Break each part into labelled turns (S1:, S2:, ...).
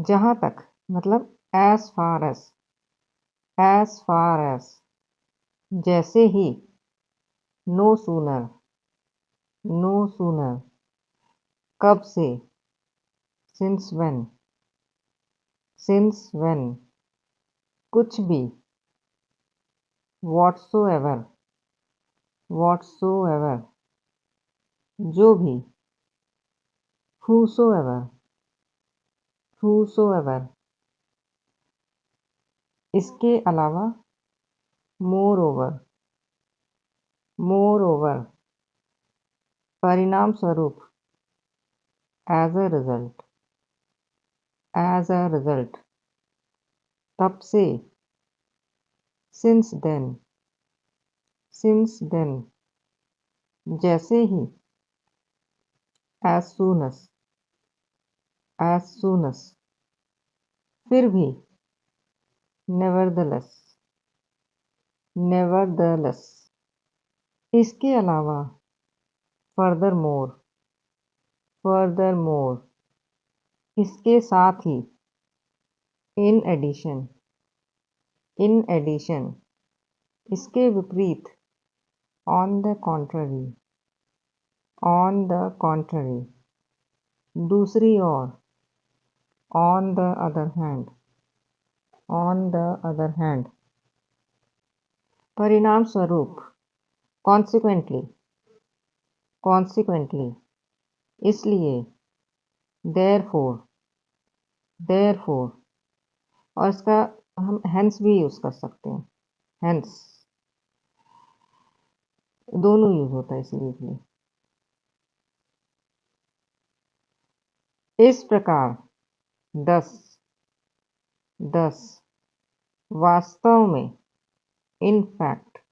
S1: जहाँ तक मतलब as far as जैसे ही no sooner कब से since when कुछ भी whatsoever जो भी whosoever इसके अलावा moreover परिणाम स्वरूप as a result तब से since then जैसे ही as soon as फिर भी nevertheless इसके अलावा furthermore इसके साथ ही in addition इसके विपरीत on the contrary दूसरी ओर on the other hand परिणाम स्वरूप consequently इसलिए therefore और इसका हम hence भी यूज कर सकते हैं hence दोनों यूज होता है इसीलिए इस प्रकार दस वास्तव में in fact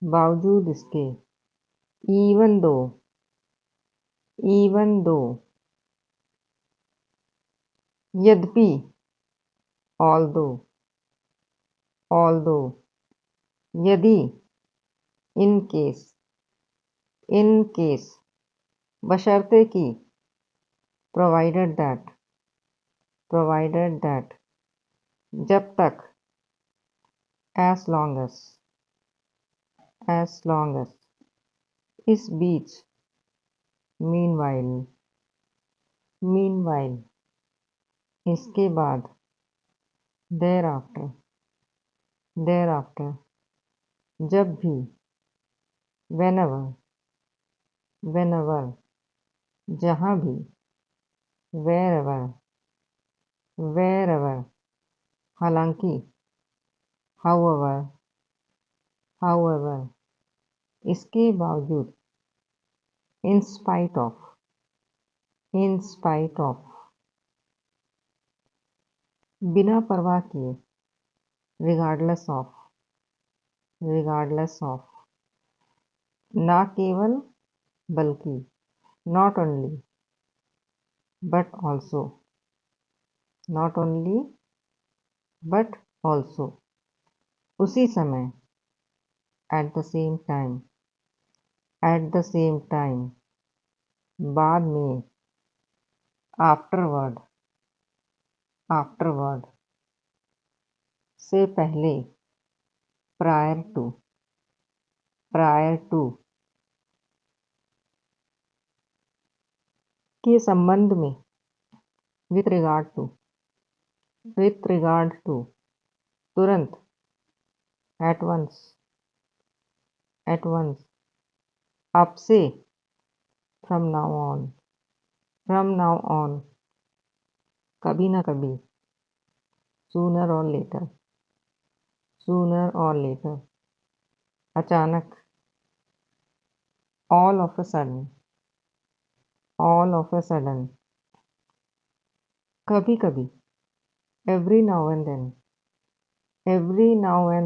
S1: बावजूद इसके even though यद्यपि although यदि in case बशर्ते कि provided that जब तक as long as इस बीच meanwhile इसके बाद thereafter जब भी whenever जहाँ भी wherever हालांकि however इसके बावजूद in spite of बिना परवाह किए regardless of ना केवल बल्कि not only but also उसी समय at the same time बाद में afterward से पहले prior to के संबंध में with regard to तुरंत at once अब से from now on कभी ना कभी sooner or later अचानक all of a sudden कभी कभी every now and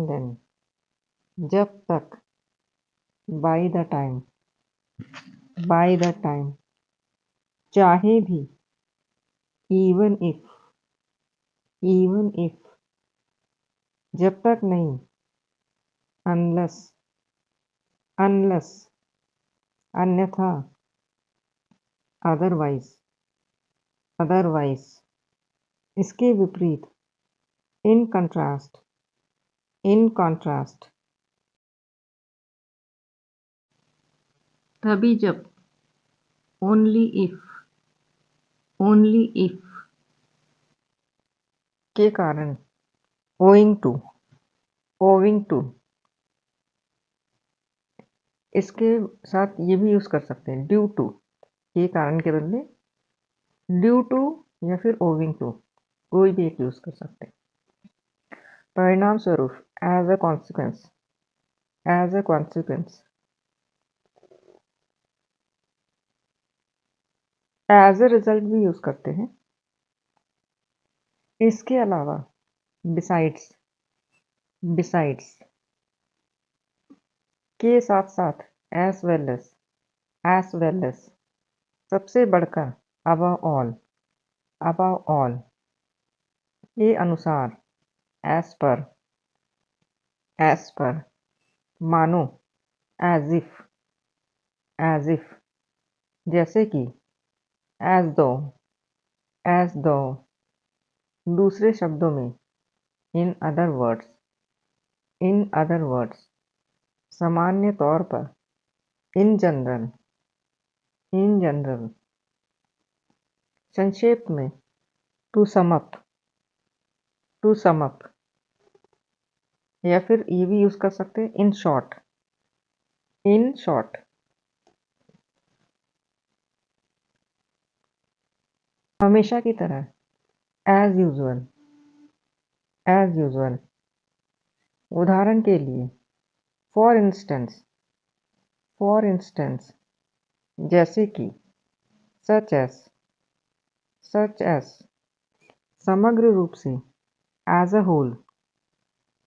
S1: then जब तक by the time चाहे भी even if जब तक नहीं unless अन्यथा otherwise अदरवाइज। इसके विपरीत, इन कंट्रास्ट, इन कॉन्ट्रास्ट। तभी जब, ओनली इफ, ओनली इफ। के कारण, ओइंग टू, ओविंग टू। इसके साथ ये भी यूज कर सकते हैं, ड्यू टू। के कारण के बदले ड्यू टू या फिर ओविंग टू, कोई भी एक यूज कर सकते हैं। परिणाम स्वरूप, as a consequence, as a consequence. As a result भी यूज करते हैं। इसके अलावा बिसाइड्स, बिसाइड्स के साथ साथ, as well as, as well as, सबसे बढ़कर, अबव ऑल, अबव ऑल। के अनुसार, एज पर, एज पर। मानो, एज इफ, एज इफ। जैसे कि, एज दो, एज दो। दूसरे शब्दों में, in other words, in other words. सामान्य तौर पर, इन जनरल, इन जनरल। संक्षेप में, to sum up, to sum up. या फिर ये भी यूज कर सकते हैं, इन शॉर्ट, इन शॉर्ट। हमेशा की तरह, एज यूजुअल, एज यूजुअल। उदाहरण के लिए, फॉर इंस्टेंस, फॉर इंस्टेंस। जैसे कि, सच एस, सच एस। समग्र रूप से, as a whole,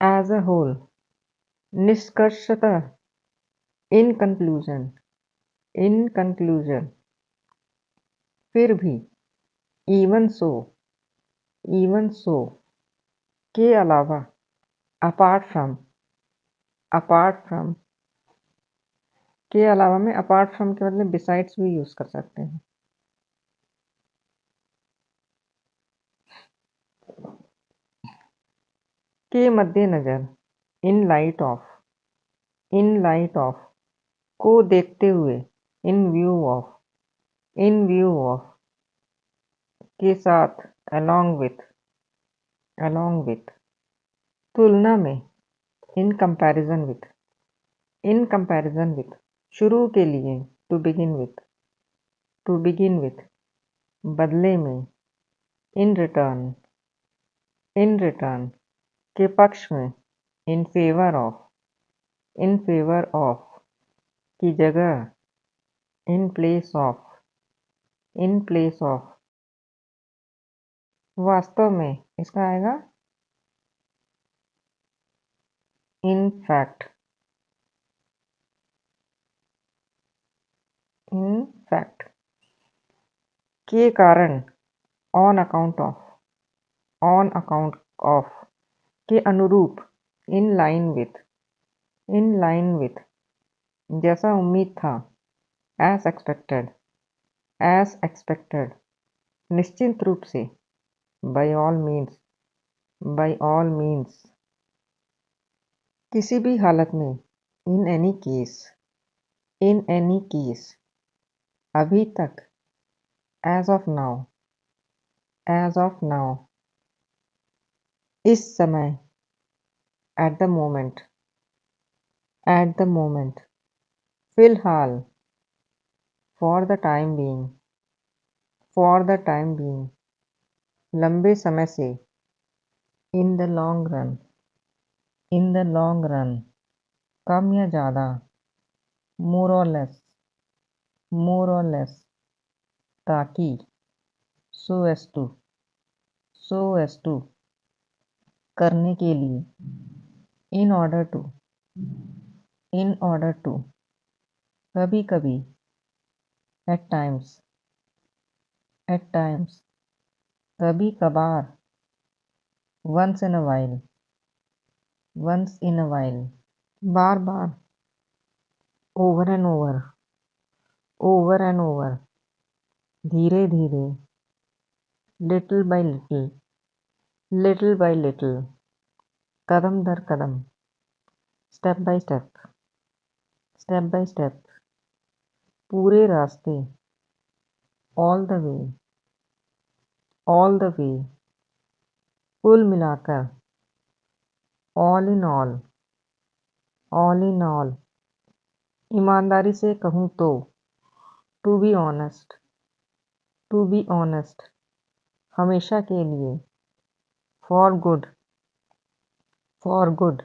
S1: as a whole. निष्कर्षतः, इन कंक्लूजन, इन कंक्लूजन। फिर भी, इवन सो, इवन सो। के अलावा, अपार्ट फ्रॉम, अपार्ट फ्रॉम। के अलावा में अपार्ट फ्रॉम के बदले बिसाइड्स भी यूज कर सकते हैं। के मद्देनजर, in light of, in light of. को देखते हुए, in view of, in view of. के साथ, along with, along with। तुलना में, in comparison with, in comparison with. शुरू के लिए, to begin with, to begin with. बदले में, इन रिटर्न, इन रिटर्न। के पक्ष में, in favour of, in favour of. की जगह, in place of, in place of. वास्तव में, इसका आएगा, इन फैक्ट, इन फैक्ट। के कारण, on account of, on account of. के अनुरूप, in line with, in line with. जैसा उम्मीद था, एज एक्सपेक्टेड, एज एक्सपेक्टेड। निश्चित रूप से, by all means, by all means. किसी भी हालत में, in any case, in any case. अभी तक, as of now, as of now. इस समय, at the moment, at the moment. फिलहाल, for the time being, for the time being. लंबे समय से, in the long run, in the long run. कम या ज़्यादा, more or less, more or less. ताकि, so as to, so as to. करने के लिए, in order to, in order to. कभी कभी, एट टाइम्स, एट टाइम्स। कभी कभार, once in a while, once in a while. बार बार, over and over, over and over. धीरे धीरे, little by little, little by little, कदम दर कदम, step by step, step by step, पूरे रास्ते, all the way, all the way, कुल मिलाकर, all in all, all in all, ईमानदारी से कहूँ तो, to be honest, to be honest, हमेशा के लिए, फॉर गुड, फॉर गुड,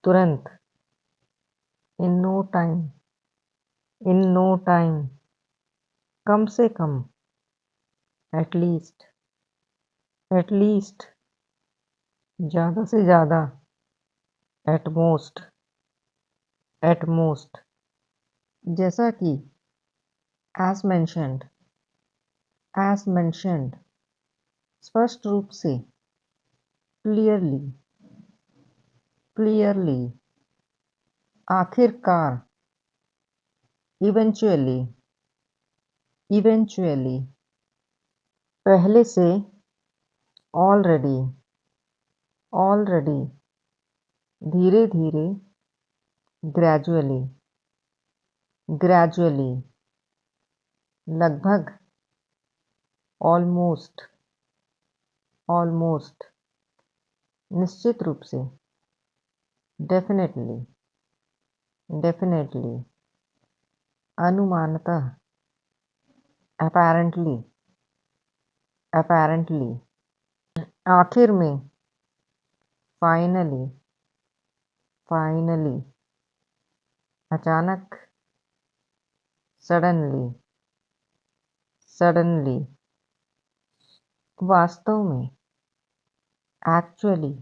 S1: तुरंत, in no time, in no time, कम से कम, एटलीस्ट, एटलीस्ट, ज़्यादा से ज़्यादा, एट मोस्ट, एट मोस्ट, जैसा कि, एज मैंशनड, एज मैंशनड, स्पष्ट रूप से, क्लियरली, क्लियरली, आखिरकार, इवेंचुअली, इवेंचुअली, पहले से, ऑलरेडी, ऑलरेडी, धीरे धीरे, ग्रेजुअली, ग्रेजुअली, लगभग, ऑलमोस्ट, ऑलमोस्ट, निश्चित रूप से, डेफिनेटली, डेफिनेटली, अनुमानतः, apparently, apparently, आखिर में, फाइनली, फाइनली, अचानक, सडनली, सडनली, वास्तव में, एक्चुअली,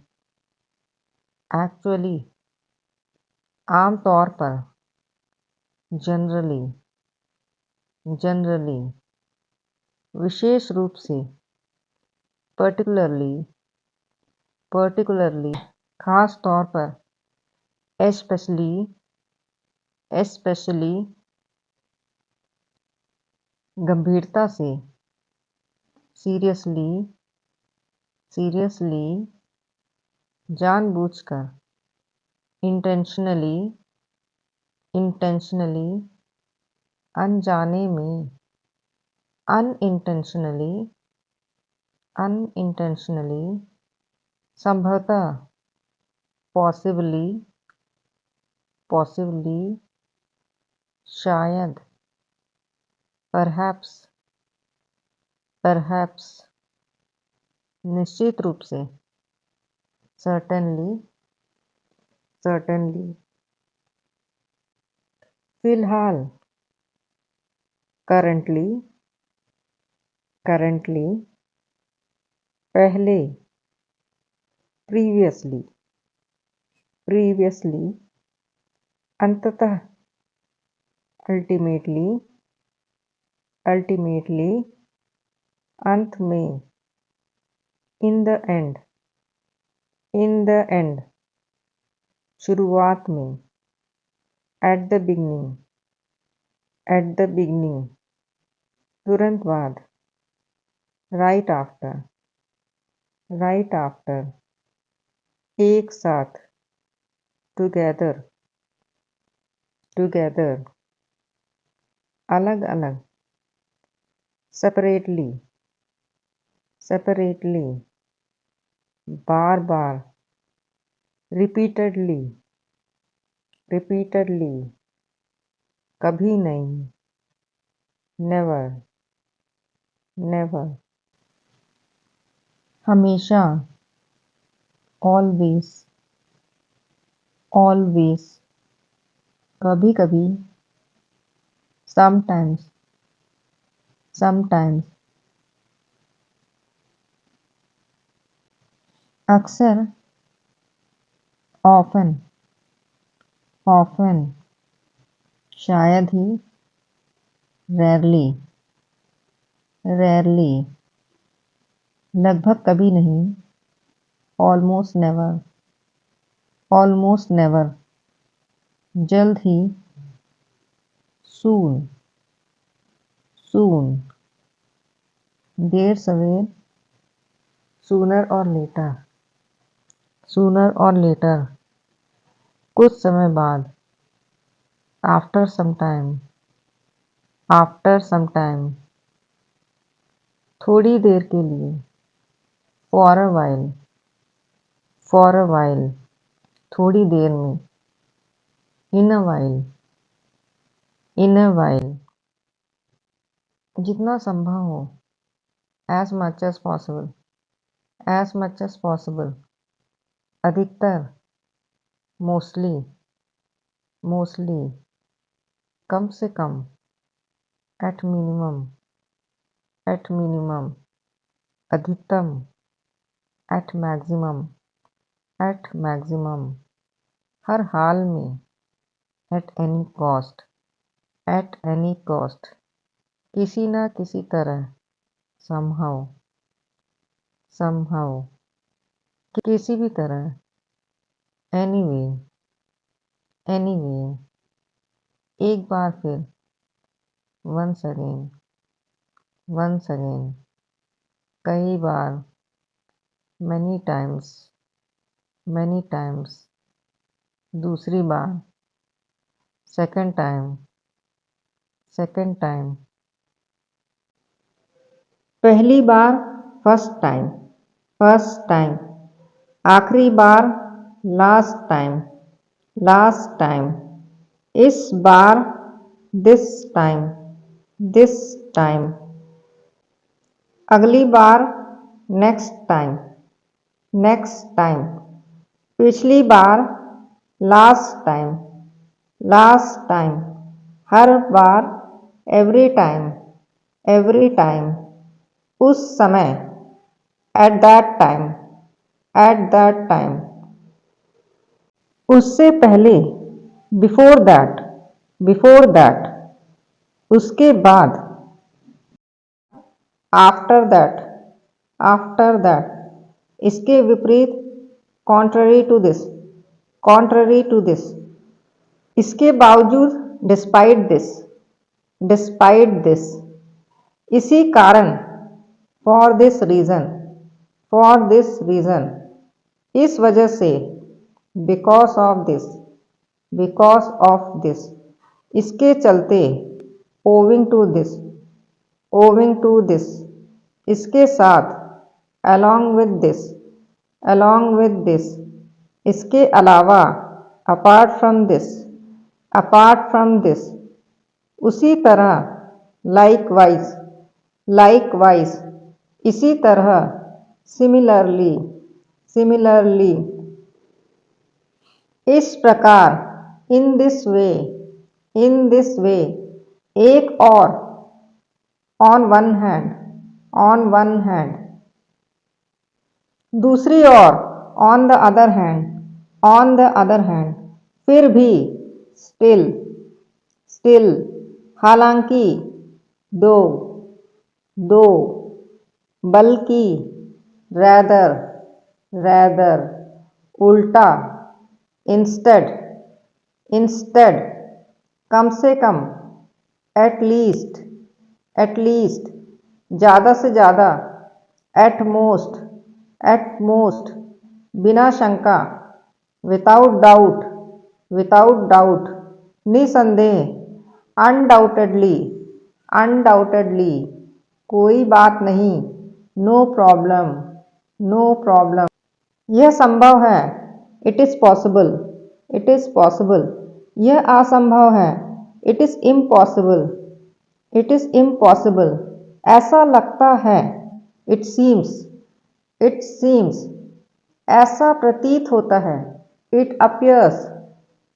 S1: एक्चुअली, आमतौर पर, जनरली, जनरली, विशेष रूप से, पर्टिकुलरली, पर्टिकुलरली, खास तौर पर, एस्पेशली, एस्पेशली, गंभीरता से, सीरियसली, सीरियसली, जानबूझकर, इंटेंशनली, इंटेंशनली, अनजाने में, अनइंटेंशनली, अनइंटेंशनली, संभवतः, पॉसिबली, पॉसिबली, शायद, परहैप्स, परहैप्स, निश्चित रूप से, सर्टेनली, सर्टेनली, फिलहाल, करंटली, करंटली, पहले, प्रीवियसली, प्रीवियसली, अंततः, अल्टीमेटली, अल्टीमेटली, अंत में, in the end, in the end, शुरुआत में, at the beginning, at the beginning, तुरंत बाद, राइट आफ्टर, राइट आफ्टर, एक साथ, टुगेदर, टुगेदर, अलग अलग, सेपरेटली, सेपरेटली, बार बार, रिपीटेडली, रिपीटेडली, कभी नहीं, नेवर, नेवर, हमेशा, ऑलवेज, ऑलवेज, कभी कभी, समटाइम्स, समटाइम्स, अक्सर, ऑफन, ऑफन, शायद ही, रेयरली, रेयरली, लगभग कभी नहीं, ऑलमोस्ट नेवर, ऑलमोस्ट नेवर, जल्द ही, सून, सून, देर सवेर, सूनर और लेटर, सूनर और लेटर, कुछ समय बाद, after some time, after some time, थोड़ी देर के लिए, for a while, for a while, थोड़ी देर में, in a while, in a while, जितना संभव हो, as much as possible, as much as possible, अधिकतर, mostly, mostly, कम से कम, at minimum, at minimum, अधिकतम, at maximum, at maximum, हर हाल में, at any cost, at any cost, किसी न किसी तरह, somehow, somehow, किसी भी तरह, anyway, anyway, एक बार फिर, once again, once again, कई बार, many times, many times, दूसरी बार, second time, second time, पहली बार, first time, first time, आखिरी बार, last time, last time, इस बार, this time, this time, अगली बार, next time, next time, पिछली बार, last time, last time, हर बार, every time, every time, उस समय, at that time, at that time, उससे पहले, before that, before that, उसके बाद, after that, after that, इसके विपरीत, contrary to this, contrary to this, इसके बावजूद, despite this, despite this, इसी कारण, for this reason, for this reason, इस वजह से, because of this, because of this, इसके चलते, owing to this, owing to this, इसके साथ, along with this, along with this, इसके अलावा, apart from this, apart from this, उसी तरह, likewise, likewise, इसी तरह, similarly, similarly, इस प्रकार, in this way, in this way, एक और, on one hand, on one hand, दूसरी ओर, on the other hand, on the other hand, फिर भी, still, still, हालांकि, दो, दो, बल्कि, rather, rather, उल्टा, instead, instead, कम से कम, at least, at least, ज़्यादा से ज़्यादा, at most, at most, बिना शंका, without doubt, without doubt, निसंदेह, undoubtedly, undoubtedly, कोई बात नहीं, no problem, no problem, यह संभव है, it is possible, it is possible, यह असंभव है, it is impossible, it is impossible, ऐसा लगता है, it seems, it seems, ऐसा प्रतीत होता है, it appears,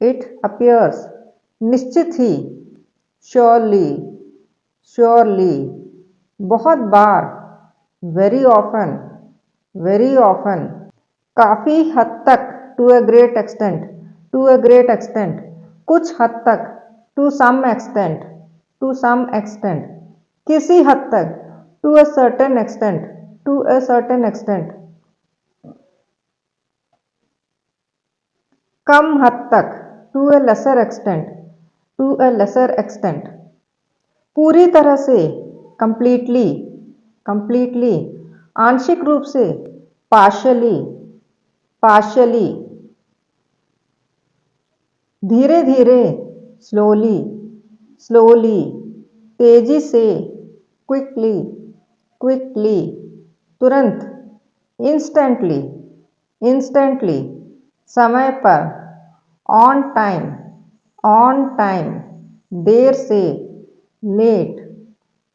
S1: it appears, निश्चित ही, surely, surely, बहुत बार, very often, very often, काफी हद तक, to a great extent, to a great extent, कुछ हद तक, to some extent, to some extent, किसी हद तक, to a certain extent, to a certain extent, कम हद तक, to a lesser extent, to a lesser extent, पूरी तरह से, completely, completely, आंशिक रूप से, partially, partially, धीरे धीरे, slowly, slowly, तेजी से, quickly, quickly, तुरंत, instantly, instantly, समय पर, on time, on time, देर से, late,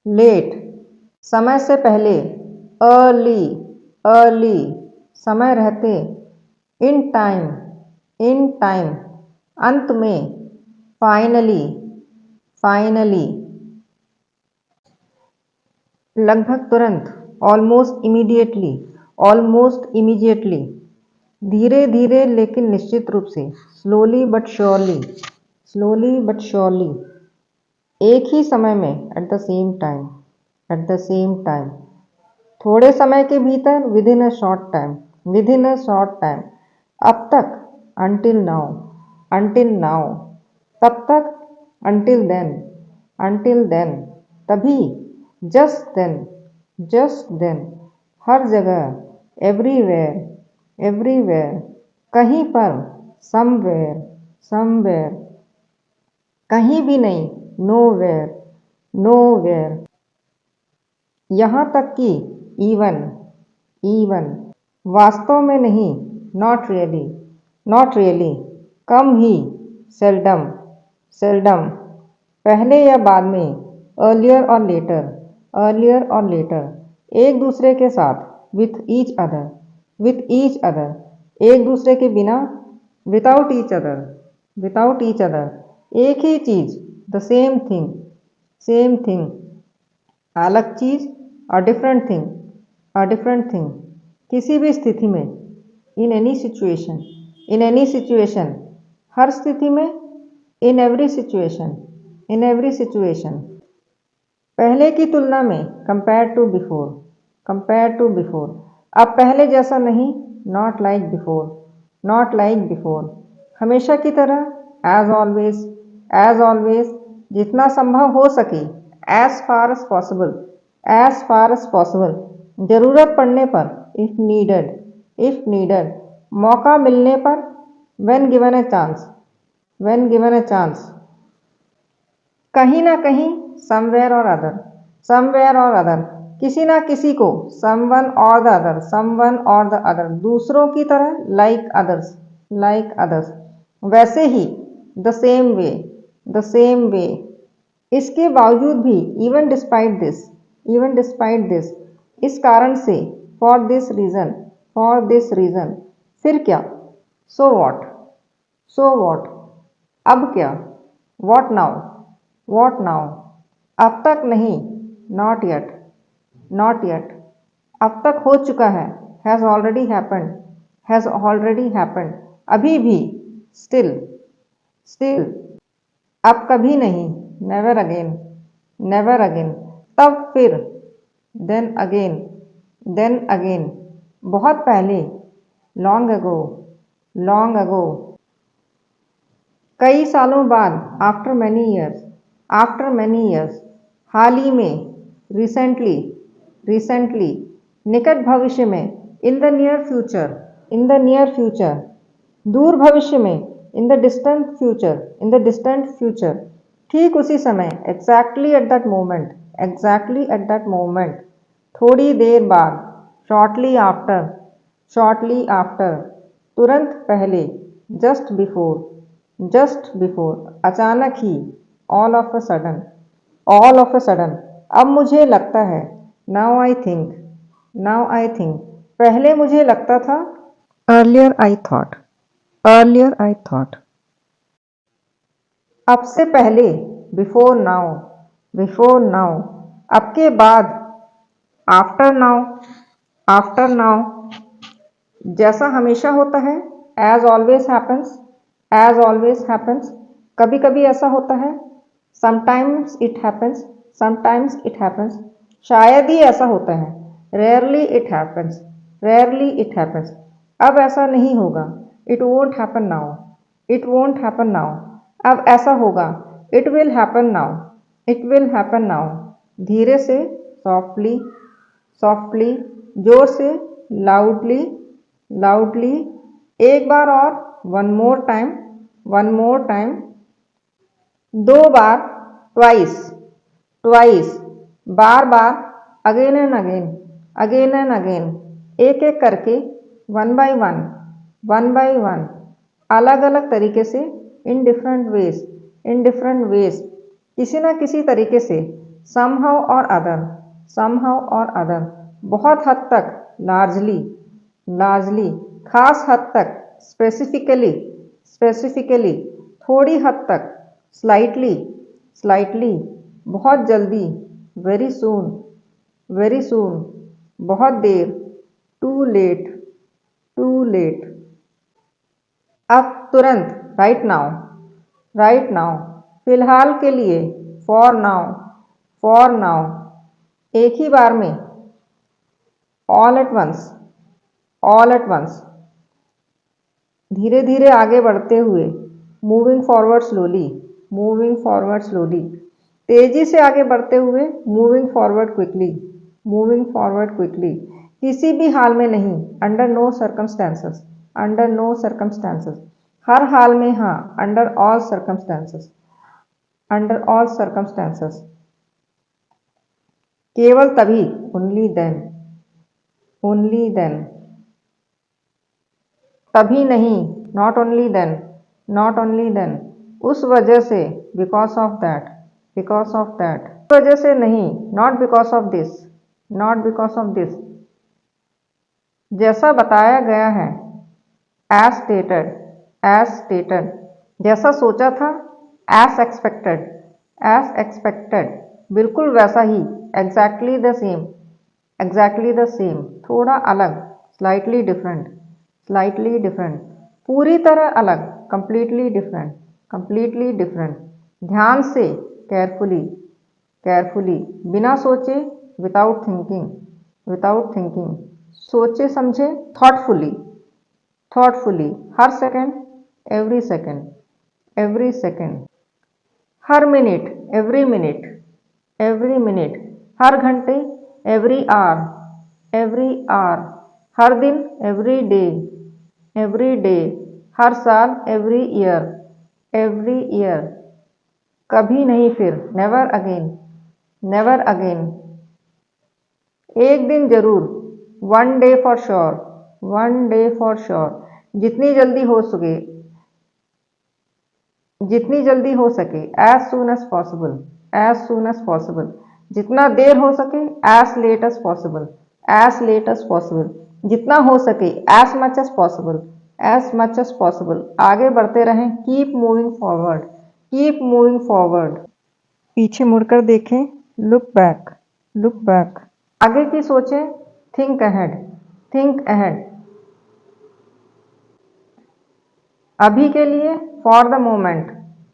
S1: late, समय से पहले, early, early, समय रहते, in time, in time, अंत में, finally, finally, लगभग तुरंत, almost immediately, almost immediately, धीरे धीरे लेकिन निश्चित रूप से, slowly but surely, slowly but surely, एक ही समय में, at the same time, at the same time, थोड़े समय के भीतर, within a short time, within a short time, अब तक, until now, until now, तब तक, until then, तभी, just then, हर जगह, everywhere, everywhere, कहीं पर, somewhere, somewhere, कहीं भी नहीं, nowhere, nowhere, यहाँ तक कि, even, even, वास्तव में नहीं, not really, not really, come he, seldom, seldom, पहले या बाद में, earlier or later, earlier or later, एक दूसरे के साथ, with each other, with each other, एक दूसरे के बिना, without each other, without each other, एक ही चीज, the same thing, same thing, अलग चीज, a different thing, a different thing, किसी भी स्थिति में, in any situation, in any situation, हर स्थिति में, in every situation, in every situation, पहले की तुलना में, compared to before, compared to before, अब पहले जैसा नहीं, not like before, not like before, हमेशा की तरह, as always, जितना संभव हो सके, as far as possible, as far as possible, जरूरत पड़ने पर, if needed, मौका मिलने पर, when given a chance, when given a chance, कहीं ना कहीं, somewhere or other, somewhere or other, किसी ना किसी को, someone or the other, someone or the other, दूसरों की तरह, like others, like others, वैसे ही, the same way, the same way, इसके बावजूद भी, even despite this, even despite this, इस कारण से, for this reason, for this reason, फिर क्या, so what, अब क्या, what now, what now, अब तक नहीं, not yet, not yet, अब तक हो चुका है, has already happened, has already happened, अभी भी, still, still, अब कभी नहीं, never again, never again, तब फिर, then again, बहुत पहले, long ago, कई सालों बाद, after many years, हाल ही में, recently, निकट भविष्य में, in the near future, दूर भविष्य में, in the distant future, ठीक उसी समय, exactly at that moment, थोड़ी देर बाद, shortly after, तुरंत पहले, just before, अचानक ही, all of a sudden, अब मुझे लगता है, now I think, पहले मुझे लगता था, earlier I thought, अब से पहले, before now, अब के बाद, after now, जैसा हमेशा होता है, as always happens, कभी कभी ऐसा होता है, sometimes it happens, शायद ही ऐसा होता है, rarely it happens, अब ऐसा नहीं होगा, it won't happen now, अब ऐसा होगा, it will happen now, धीरे से, सॉफ्टली, जोर से, लाउडली, लाउडली, एक बार और, one more time, one more time, दो बार, ट्वाइस, ट्वाइस, बार बार, again and again, again and again, एक एक करके, वन बाय वन, अलग अलग तरीके से, in different ways, in different ways, किसी न किसी तरीके से, समहाउ और अदर, समहाउ और अदर, बहुत हद तक, लार्जली, लार्जली, खास हद तक, स्पेसिफिकली, स्पेसिफिकली, थोड़ी हद तक, स्लाइटली, स्लाइटली, बहुत जल्दी, वेरी सून, वेरी सून, बहुत देर, टू लेट, टू लेट, अब तुरंत, राइट नाउ, राइट नाउ, फिलहाल के लिए, फॉर नाउ, फॉर नाउ, एक ही बार में, all at once, all at once, धीरे धीरे आगे बढ़ते हुए, moving forward slowly, moving forward slowly, तेजी से आगे बढ़ते हुए, moving forward quickly, moving forward quickly, किसी भी हाल में नहीं, under no circumstances, under no circumstances, हर हाल में हाँ, under all circumstances, under all circumstances, केवल तभी, ओनली देन, ओनली देन, तभी नहीं, not only then, not only then, उस वजह से, because of that, because of that, उस वजह से नहीं, not because of this, not because of this, जैसा बताया गया है, एज स्टेटेड, एज स्टेटेड, जैसा सोचा था, एज एक्सपेक्टेड, एज एक्सपेक्टेड, बिल्कुल वैसा ही, exactly the same, exactly the same, थोड़ा अलग, स्लाइटली डिफरेंट, स्लाइटली डिफरेंट, पूरी तरह अलग, कंप्लीटली डिफरेंट, कंप्लीटली डिफरेंट, ध्यान से, केयरफुली, केयरफुली, बिना सोचे, विदाउट थिंकिंग, विदाउट थिंकिंग, सोचे समझे, थॉटफुली, थॉटफुली, हर second, every second, every second, हर minute, every minute, every minute, हर घंटे, एवरी आवर, एवरी आवर, हर दिन, एवरी डे, एवरी डे, हर साल, एवरी ईयर, एवरी ईयर, कभी नहीं फिर, नेवर अगेन, नेवर अगेन, एक दिन जरूर, one day for sure, one day for sure, जितनी जल्दी हो सके, जितनी जल्दी हो सके, as soon as possible, as soon as possible, जितना देर हो सके, as late as possible, as late as possible, जितना हो सके, as much as possible, as much as possible, आगे बढ़ते रहें, keep moving forward, keep moving forward, पीछे मुड़कर देखें, लुक बैक, लुक बैक, आगे की सोचें, थिंक अहेड, थिंक अहेड, अभी के लिए, for the moment,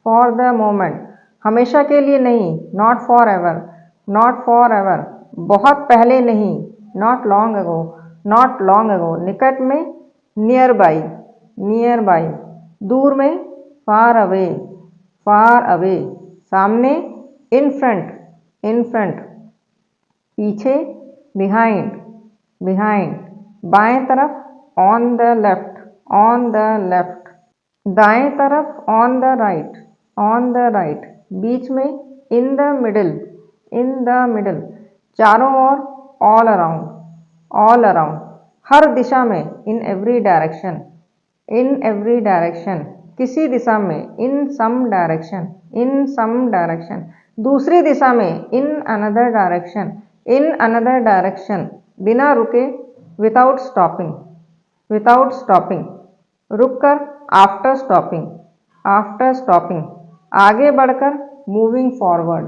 S1: for the moment, हमेशा के लिए नहीं, not for ever, not for ever, बहुत पहले नहीं, not long ago, not long ago, निकट में, नियर बाई, नियर बाई, दूर में, फार अवे, फार अवे, सामने, इन फ्रंट, इन फ्रंट, पीछे, बिहाइंड, बिहाइंड, बाएं तरफ, on the left, on the left, दाएं तरफ, on the right, on the right, बीच में, in the middle, in the middle, चारों ओर, ऑल अराउंड, ऑल अराउंड, हर दिशा में, in every direction, in every direction, किसी दिशा में, इन सम डायरेक्शन, इन सम डायरेक्शन, दूसरी दिशा में, in another direction, in another direction, बिना रुके, विदाउट स्टॉपिंग, विदाउट स्टॉपिंग, रुककर, आफ्टर स्टॉपिंग, आफ्टर स्टॉपिंग, आगे बढ़कर, मूविंग फॉरवर्ड,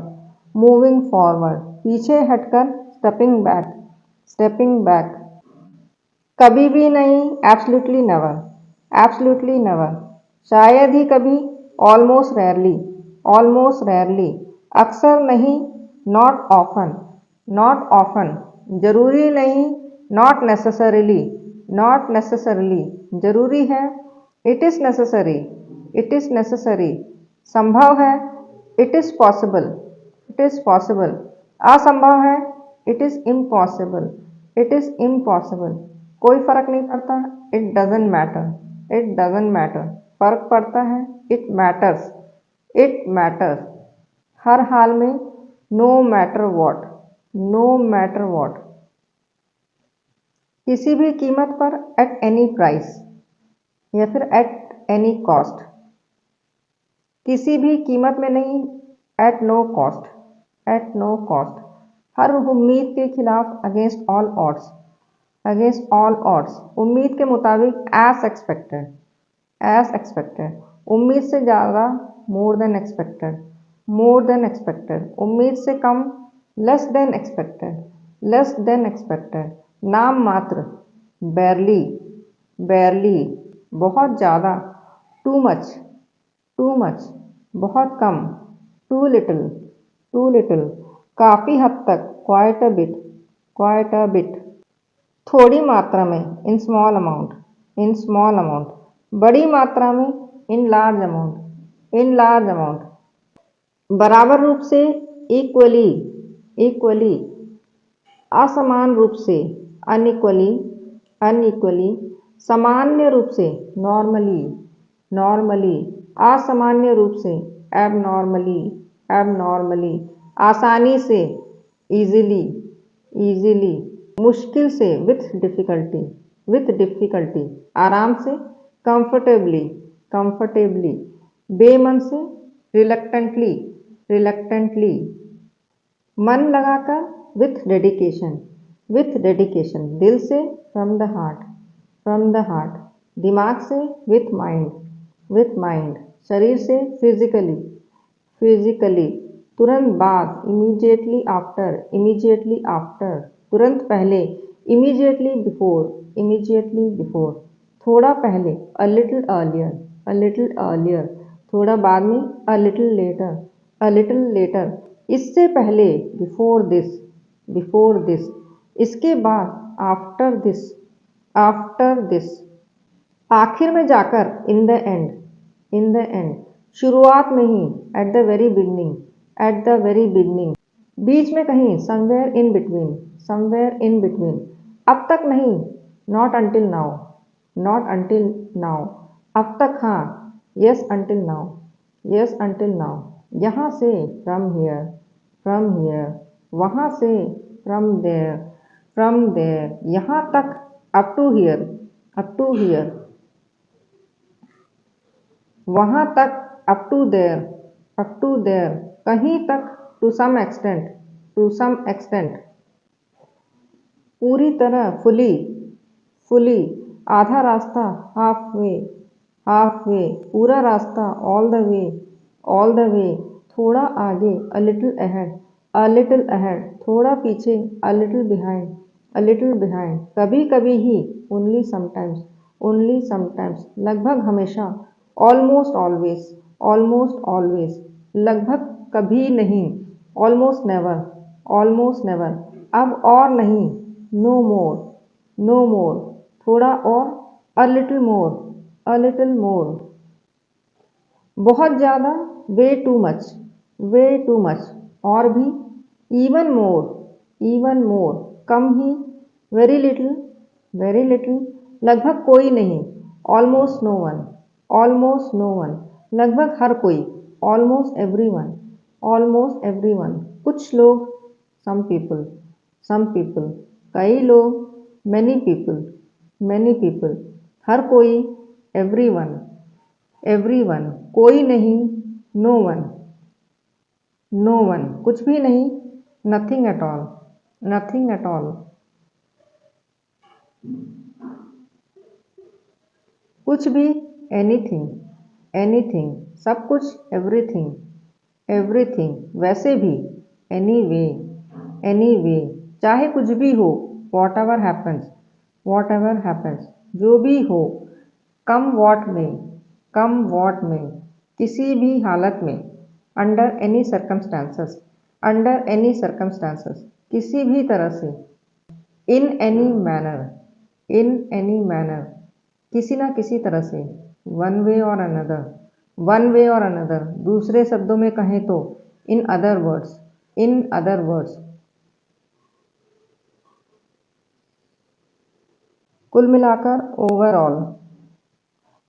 S1: मूविंग फॉरवर्ड, पीछे हटकर, स्टेपिंग बैक, स्टेपिंग बैक, कभी भी नहीं, एब्सोल्युटली नेवर, एब्सोल्युटली नेवर, शायद ही कभी, ऑलमोस्ट रेयरली, ऑलमोस्ट रेयरली, अक्सर नहीं, नॉट ऑफन, नॉट ऑफन, जरूरी नहीं, नॉट नेसेसरीली, नॉट नेसेसरीली, जरूरी है, it is necessary, it is necessary, संभव है, it is possible, it is possible, असंभव है, it is impossible, it is impossible. कोई फर्क नहीं पड़ता, it doesn't matter, it doesn't matter. फर्क पड़ता है, इट मैटर्स, इट मैटर्स। हर हाल में, no matter what, no matter what. किसी भी कीमत पर, एट एनी प्राइस, या फिर एट एनी कॉस्ट। किसी भी कीमत में नहीं, at no cost, at no cost. हर उम्मीद के खिलाफ, against all odds, against all odds. उम्मीद के मुताबिक, एज एक्सपेक्टेड, एज एक्सपेक्टेड। उम्मीद से ज़्यादा, more than expected, more than expected. उम्मीद से कम, less than expected, less than expected. नाम मात्र, बैरली, बैरली। बहुत ज़्यादा, टू मच, टू मच। बहुत कम, टू लिटिल, टू लिटिल। काफ़ी हद तक, quite a bit, quite a bit. थोड़ी मात्रा में, in small amount, in small amount. बड़ी मात्रा में, in large amount, in large amount. बराबर रूप से, इक्वली, इक्वली। असमान रूप से, अनइक्वली, अनइक्वली। सामान्य रूप से, नॉर्मली, नॉर्मली। असामान्य रूप से, एबनॉर्मली, एबनॉर्मली। आसानी से, इजीली, इजीली। मुश्किल से, विथ डिफ़िकल्टी, विथ डिफ़िकल्टी। आराम से, कंफर्टेबली, कंफर्टेबली। बेमन से, रिलक्टेंटली, रिलक्टेंटली। मन लगाकर, विथ डेडिकेशन, विथ डेडिकेशन। दिल से, from the heart, from the heart. दिमाग से, विथ माइंड, विथ माइंड। शरीर से, फिजिकली, फिजिकली। तुरंत बाद, इमीडिएटली आफ्टर, इमीडिएटली आफ्टर। तुरंत पहले, इमीडिएटली बिफोर, इमीडिएटली बिफोर। थोड़ा पहले, a little earlier, a little earlier. थोड़ा बाद में, a little letter, a little letter. इससे पहले, बिफोर दिस, बिफोर दिस। इसके बाद, आफ्टर दिस, आफ्टर दिस। आखिर में जाकर, in the end, in the end. शुरुआत में ही, at the very beginning, at the very beginning. बीच में कहीं, somewhere in between, somewhere in between. अब तक नहीं, not until now, not until now. अब तक हाँ, yes until now, yes until now. यहाँ से, फ्रॉम हियर, फ्रॉम हियर। वहाँ से, फ्रॉम देयर, फ्रॉम देयर। यहाँ तक, up to here, up to here. वहाँ तक, up to there, up to there. कहीं तक, to some extent, to some extent. पूरी तरह, फुली, फुली। आधा रास्ता, हाफ वे, हाफ वे। पूरा रास्ता, all the way, all the वे। थोड़ा आगे, a little ahead, a little ahead. थोड़ा पीछे, a little behind, a little behind. कभी कभी ही, ओनली समटाइम्स, ओनली समटाइम्स। लगभग हमेशा, ऑलमोस्ट ऑलवेज, ऑलमोस्ट ऑलवेज। लगभग कभी नहीं, ऑलमोस्ट नेवर, ऑलमोस्ट नेवर। अब और नहीं, नो मोर, नो मोर। थोड़ा और, a little more, a little more. बहुत ज़्यादा, way too much, way too much. और भी, इवन मोर, इवन मोर। कम ही, वेरी लिटिल, वेरी लिटिल। लगभग कोई नहीं, almost no one, almost no one. लगभग हर कोई, almost everyone, almost everyone. कुछ लोग, सम पीपल, सम पीपल। कई लोग, मैनी पीपल, मैनी पीपल। हर कोई, एवरी वन, एवरी वन। कोई नहीं, नो वन, नो वन। कुछ भी नहीं, nothing at all, nothing at all. कुछ भी, एनीथिंग, एनीथिंग। सब कुछ, एवरीथिंग, एवरीथिंग। वैसे भी, एनी वे, एनी वे। चाहे कुछ भी हो, what ever happens, what ever happens. जो भी हो, कम वॉट में, कम वॉट में। किसी भी हालत में, under any circumstances, under any circumstances. किसी भी तरह से, in any manner, in any manner. किसी ना किसी तरह से, वन वे और अनदर, वन वे और अनदर। दूसरे शब्दों में कहें तो, इन other words, in other words. कुल मिलाकर ओवरऑल,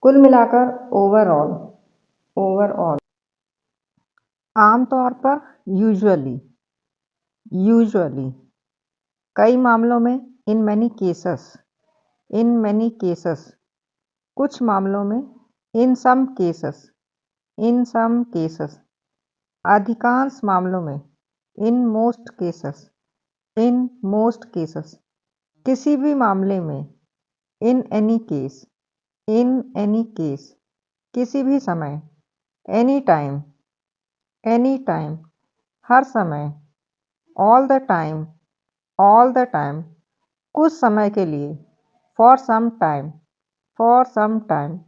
S1: कुल मिलाकर ओवरऑल, ओवरऑल। आमतौर पर यूजुअली, यूजुअली। कई मामलों में in many cases, in many cases. कुछ मामलों में इन सम केसेस, इन सम केसेस। अधिकांश मामलों में in most cases, in most cases. किसी भी मामले में in any case, in any case. किसी भी समय, एनी टाइम, एनी टाइम। हर समय, all the time, all the time. कुछ समय के लिए, for some time, for some time.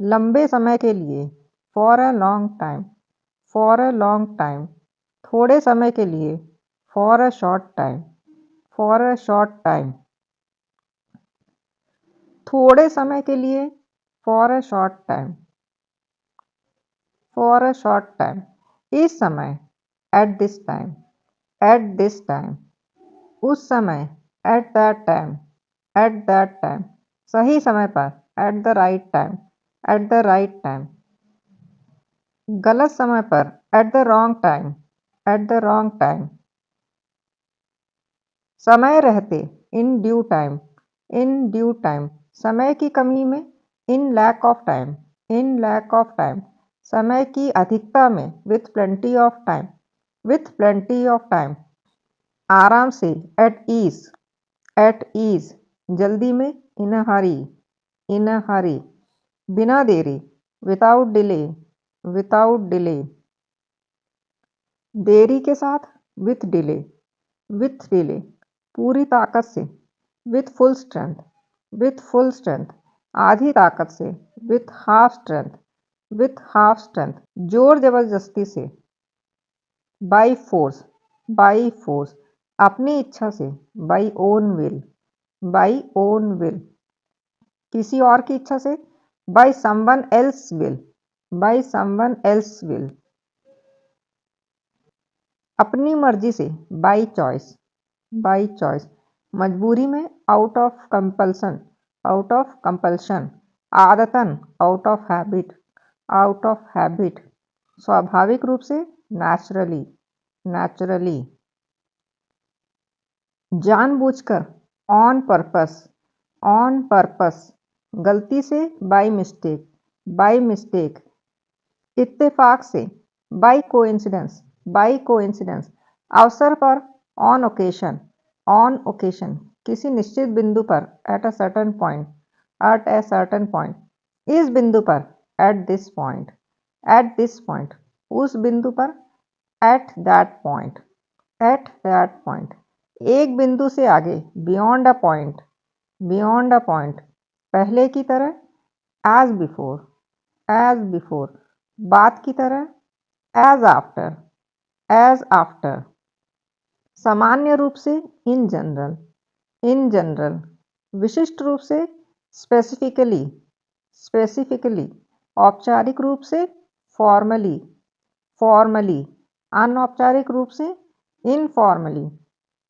S1: लंबे समय के लिए, for a long time, for a long time. थोड़े समय के लिए, for a short time, for a short time. थोड़े समय के लिए, for a short time, for a short time. इस समय, at this time, at this time. उस समय, at that time, at that time. सही समय पर, at the right time, at the right time. गलत समय पर, at the wrong time, at the wrong time. समय रहते, in due time, in due time. समय की कमी में, in lack of time, in lack of time. समय की अधिकता में, with plenty of time, with plenty of time. आराम से, एट ईज, एट ईज। जल्दी में, इन अ हरी, इन अ हरी। बिना देरी, विदाउट डिले, विदाउट डिले। देरी के साथ, विथ डिले, विथ डिले। पूरी ताकत से, with full strength, with full strength. आधी ताकत से, with half strength, with half strength. जोर जबरदस्ती से, बाई फोर्स, बाई फोर्स। अपनी इच्छा से, by own will, by own will. किसी और की इच्छा से, by someone else will, by someone else will. अपनी मर्जी से, बाई चॉइस, बाई चॉइस। मजबूरी में, out of compulsion, out of compulsion. आदतन, out of habit, out of habit. स्वाभाविक रूप से, नेचुरली, नेचुरली। जानबूझकर, ऑन पर्पस, ऑन पर्पस। गलती से, बाई मिस्टेक, बाई मिस्टेक। इत्तेफाक से, बाई कोइंसिडेंस, बाई कोइंसिडेंस। अवसर पर, ऑन ओकेशन, ऑन ओकेशन। किसी निश्चित बिंदु पर, at a certain point, at a certain point. इस बिंदु पर, at this point, at this point. उस बिंदु पर, at that point, at that point. एक बिंदु से आगे, beyond a point, beyond a point. पहले की तरह, एज बिफोर, एज बिफोर। बाद की तरह, एज आफ्टर, एज आफ्टर। सामान्य रूप से, इन जनरल, इन जनरल। विशिष्ट रूप से, स्पेसिफिकली, स्पेसिफिकली। औपचारिक रूप से, फॉर्मली, फॉर्मली। अनौपचारिक रूप से, इनफॉर्मली,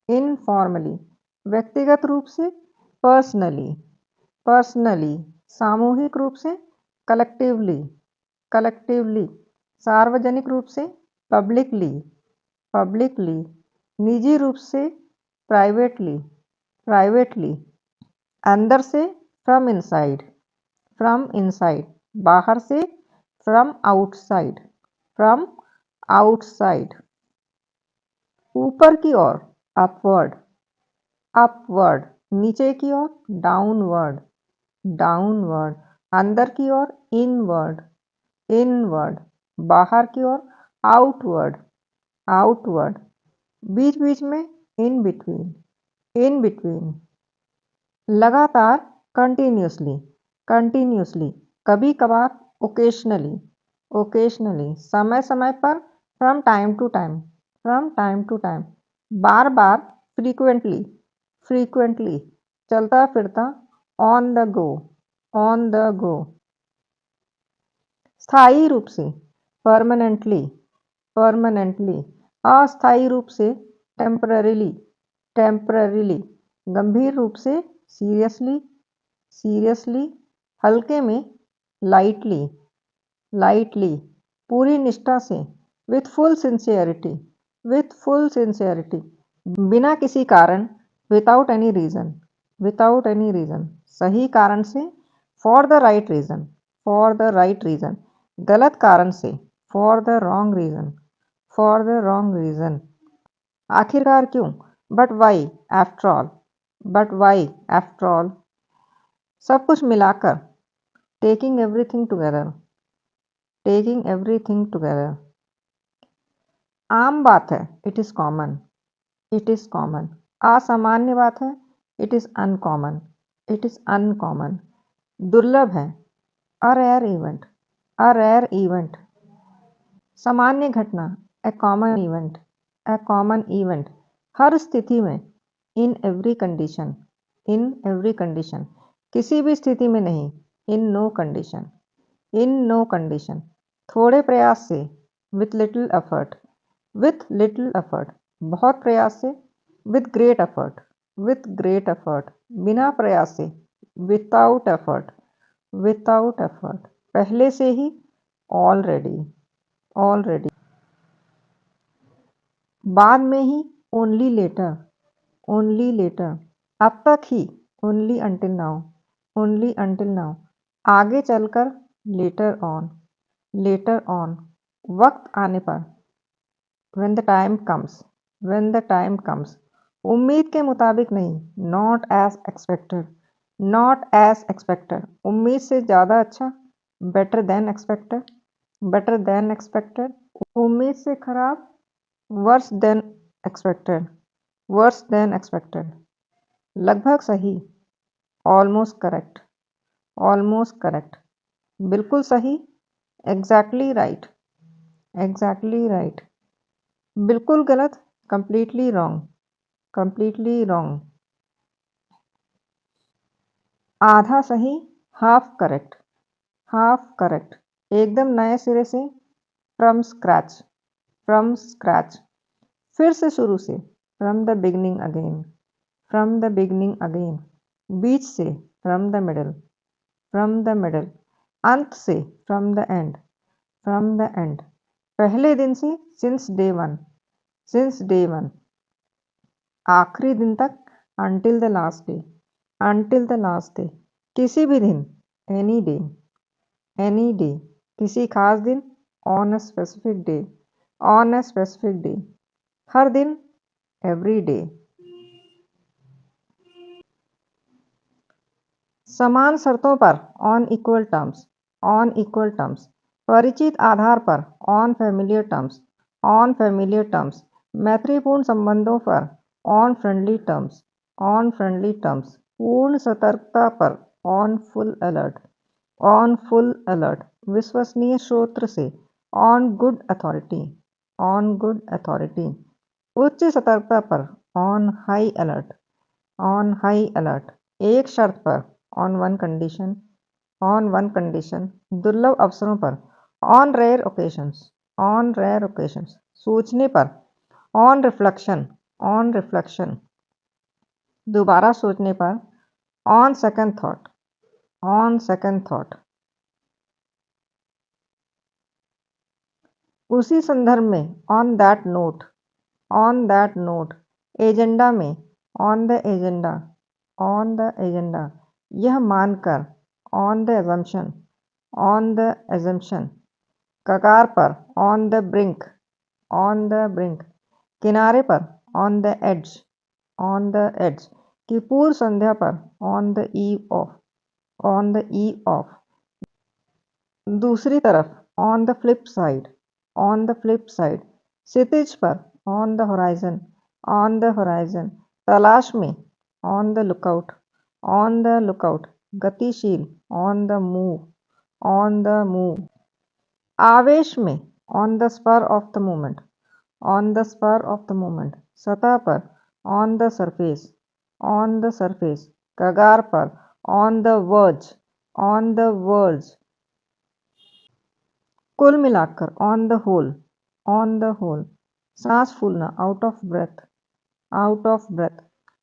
S1: इनफॉर्मली। व्यक्तिगत रूप से, पर्सनली, पर्सनली। सामूहिक रूप से, कलेक्टिवली, कलेक्टिवली। सार्वजनिक रूप से, पब्लिकली, पब्लिकली। निजी रूप से, प्राइवेटली, प्राइवेटली। अंदर से, फ्रॉम इनसाइड, फ्रॉम इनसाइड। बाहर से, फ्रॉम आउटसाइड, फ्रॉम आउटसाइड। ऊपर की ओर, अपवर्ड, अपवर्ड। नीचे की ओर, डाउनवर्ड, डाउनवर्ड। अंदर की ओर, इनवर्ड, इनवर्ड। बाहर की ओर, आउटवर्ड, आउटवर्ड। बीच बीच में, इन बिटवीन, इन बिटवीन। लगातार, कंटिन्यूसली, कंटिन्यूसली। कभी कभार, ओकेशनली, ओकेशनली। समय समय पर, from time to time, from time to time. बार बार, फ्रीक्वेंटली, फ्रीक्वेंटली। चलता फिरता, on the go, on the go. स्थायी रूप से, परमानेंटली, परमानेंटली। अस्थायी रूप से, टेम्पररीली, टेम्पररीली। गंभीर रूप से, सीरियसली, सीरियसली, हल्के में, लाइटली, लाइटली, पूरी निष्ठा से, with full sincerity, with full sincerity, बिना किसी कारण, without any reason, without any reason, सही कारण से, for the right reason, for the right reason, गलत कारण से, for the wrong reason, for the wrong reason, आखिरकार क्यों, but why, after all, but why, after all, सब कुछ मिलाकर, taking everything together, taking everything together, आम बात है, it is common, it is common, असामान्य बात है, it is uncommon, it is uncommon, दुर्लभ है, a rare event, a rare event, सामान्य घटना, a common event, a common event, हर स्थिति में, in every condition, in every condition, किसी भी स्थिति में नहीं, in no condition, in no condition, थोड़े प्रयास से, with little effort, with little effort, बहुत प्रयास से, with great effort, with great effort, बिना प्रयास से, विदाउट एफर्ट, विदाउट एफर्ट, पहले से ही, ऑलरेडी, ऑलरेडी, बाद में ही, ओनली लेटर, ओनली लेटर, अब तक ही, only until now, only until now, आगे चलकर, लेटर ऑन, लेटर ऑन, वक्त आने पर, when the time comes, when the time comes, उम्मीद के मुताबिक नहीं, not as expected, not as expected, उम्मीद से ज़्यादा अच्छा, better than expected, better than expected, उम्मीद से खराब, worse than expected, worse than expected, लगभग सही, almost correct, almost correct, बिल्कुल सही, exactly right, exactly right, बिल्कुल गलत, completely wrong, completely wrong, आधा सही, हाफ करेक्ट, हाफ करेक्ट, एकदम नए सिरे से, फ्रॉम स्क्रैच, फ्रॉम स्क्रैच, फिर से शुरू से, from the beginning again, from the beginning again, बीच से, from the middle, from the middle, अंत से, from the end, from the end, पहले दिन से, since day one, since day one, आखिरी दिन तक, until the last day, until the last day, किसी भी दिन, any day, any day, किसी खास दिन, on a specific day, on a specific day, हर दिन, every day, समान शर्तों पर, on equal terms, on equal terms, परिचित आधार पर, on familiar terms, on familiar terms, मैत्रीपूर्ण संबंधों पर, on friendly terms, on friendly terms, पूर्ण सतर्कता पर, on full alert, on full alert, विश्वसनीय स्रोत से, on good authority, on good authority, उच्च सतर्कता पर, on high alert, on high alert, एक शर्त पर, on one condition, on one condition, दुर्लभ अवसरों पर, on rare occasions, on rare occasions, सोचने पर, on reflection, on reflection, दोबारा सोचने पर, on second thought, on second thought, उसी संदर्भ में, on that note, on that note, agenda में, on the agenda, on the agenda, यह मानकर, on the assumption, on the assumption, कगार पर, on the brink, on the brink, किनारे पर, on the edge, on the edge, की पूर्व संध्या पर, on the eve of, on the eve of, दूसरी तरफ, on the flip side, on the flip side, क्षितिज पर, on the horizon, on the horizon, तलाश में, on the lookout, on the lookout, गतिशील, on the move, on the move, आवेश में, on the spur of the moment, on the spur of the moment, सतह पर, on the surface, on the surface, कगार पर, on the verge, on the verge, कुल मिलाकर, on the whole, on the whole, सांस फूलना, out of breath, out of breath,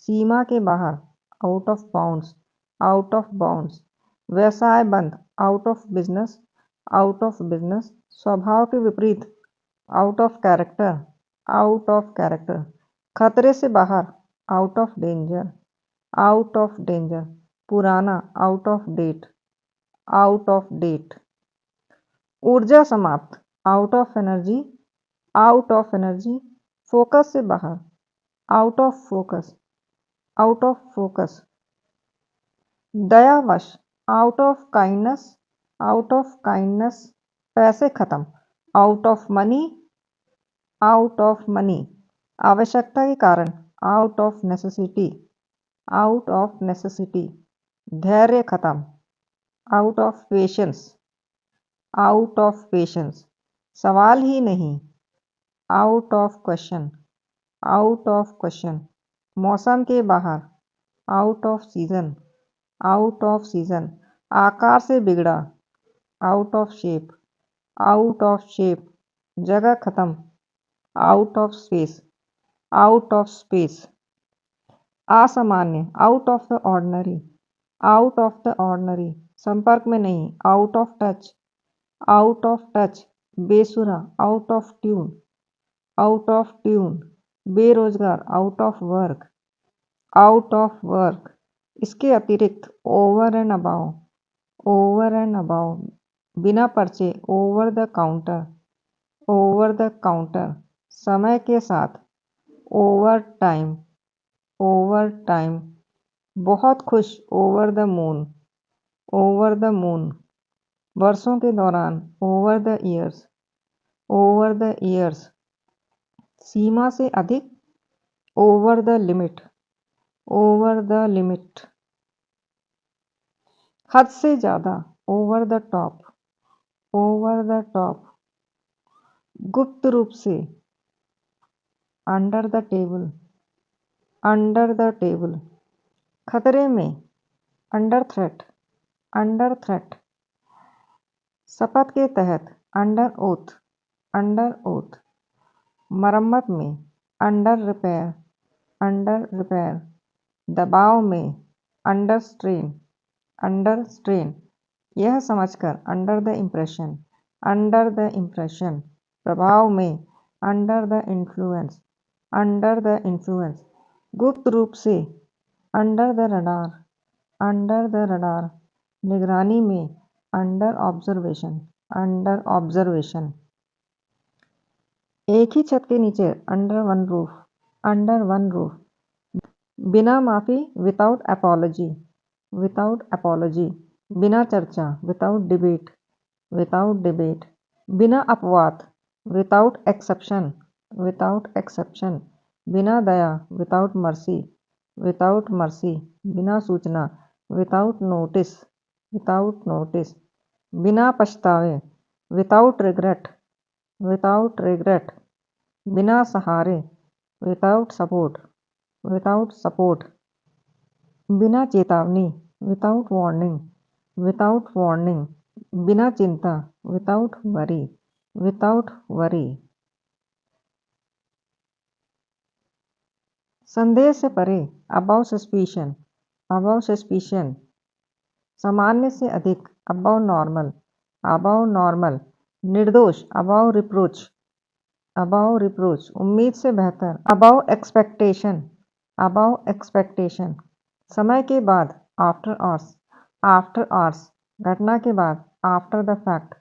S1: सीमा के बाहर, out of bounds, out of bounds, व्यवसाय बंद, out of business, out of business, स्वभाव के विपरीत, out of character, out of character, खतरे से बाहर, out of danger, out of danger, पुराना, out of date, out of date, ऊर्जा समाप्त, out of energy, out of energy, focus से बाहर, out of focus, out of focus, दयावश, out of kindness, out of kindness, पैसे खत्म, out of money, out of money, आवश्यकता के कारण, out of necessity, out of necessity, धैर्य खत्म, out of patience, out of patience, सवाल ही नहीं, out of question, out of question, मौसम के बाहर, out of season, out of season, आकार से बिगड़ा, out of shape, out of shape, जगह खत्म, out of space, out of space, असामान्य, out of the ordinary, out of the ordinary, संपर्क में नहीं, out of touch, out of touch, बेसुरा, out of tune, out of tune, बेरोजगार, out of work, out of work, इसके अतिरिक्त, over and above, over and above, बिना पर्चे, over the counter, over the counter, समय के साथ, ओवर टाइम, ओवर टाइम, बहुत खुश, over the moon, over the moon, वर्षों के दौरान, over the years, over the years, सीमा से अधिक, over the limit, over the limit, हद से ज़्यादा, over the top, over the top, गुप्त रूप से, under the table, under the table, खतरे में, अंडर थ्रेट, अंडर थ्रेट, शपथ के तहत, अंडर ओथ, अंडर ओथ, मरम्मत में, अंडर रिपेयर, अंडर रिपेयर, दबाव में, अंडर स्ट्रेन, अंडर स्ट्रेन, यह समझकर, under the impression, under the impression, प्रभाव में, under the influence, under the influence, गुप्त रूप से, under the radar, under the radar, निगरानी में, अंडर ऑब्जर्वेशन, अंडर ऑब्जर्वेशन, एक ही छत के नीचे, under one roof, under one roof, बिना माफी, विदाउट अपॉलजी, विदाउट अपॉलजी, बिना चर्चा, विदाउट डिबेट, विदाउट डिबेट, बिना अपवाद, विदाउट एक्सेप्शन, विदाउट एक्सेप्शन, बिना दया, विदाउट मर्सी, विदाउट मर्सी, बिना सूचना, विदाउट नोटिस, विदाउट नोटिस, बिना पछतावे, विदाउट रिग्रेट, विदाउट रिग्रेट, बिना सहारे, विदाउट सपोर्ट, विदाउट सपोर्ट, बिना चेतावनी, विदाउट वार्निंग, विदाउट वार्निंग, बिना चिंता, विदाउट वरी, विदाउट वरी, संदेह से परे, अबाउ सस्पिशन, अबाउ सस्पिशन, सामान्य से अधिक, अबाउ नॉर्मल, अबाउ नॉर्मल, निर्दोष, अबाउ रिप्रोच, अबाउ रिप्रोच, उम्मीद से बेहतर, अबाउ एक्सपेक्टेशन, अबाउ एक्सपेक्टेशन, समय के बाद, आफ्टर आवर्स, आफ्टर आवर्स, घटना के बाद, after the fact,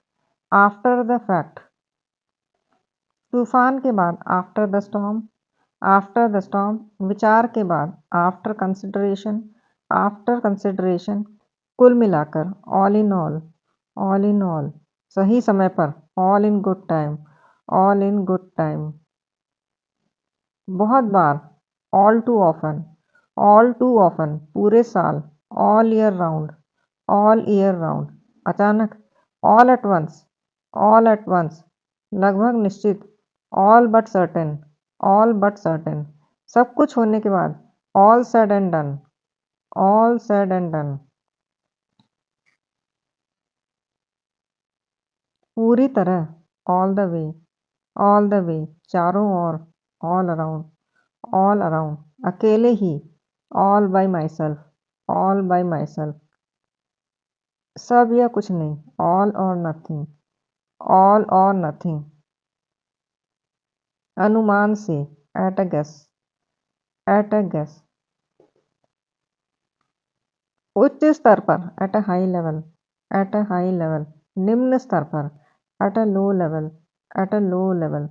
S1: after the fact, तूफान के बाद, after the storm, after the storm, विचार के बाद, आफ्टर कंसिडरेशन, आफ्टर कंसिडरेशन, कुल मिलाकर, all in all, all in all, सही समय पर, all in good time, all in good time, बहुत बार, all too often, all too often, पूरे साल, all year round, all year round, अचानक, all at once, all at once, लगभग निश्चित, all but certain, all but certain, सब कुछ होने के बाद, all said and done, all said and done, पूरी तरह, all the way, all the way, चारों ओर, ऑल अराउंड, ऑल अराउंड, अकेले ही, all by myself, all by myself, सब या कुछ नहीं, ऑल और नथिंग, ऑल और नथिंग, अनुमान से, at a guess, at a guess, उच्च स्तर पर, at a high level, at a high level, निम्न स्तर पर, at a low level, at a low level,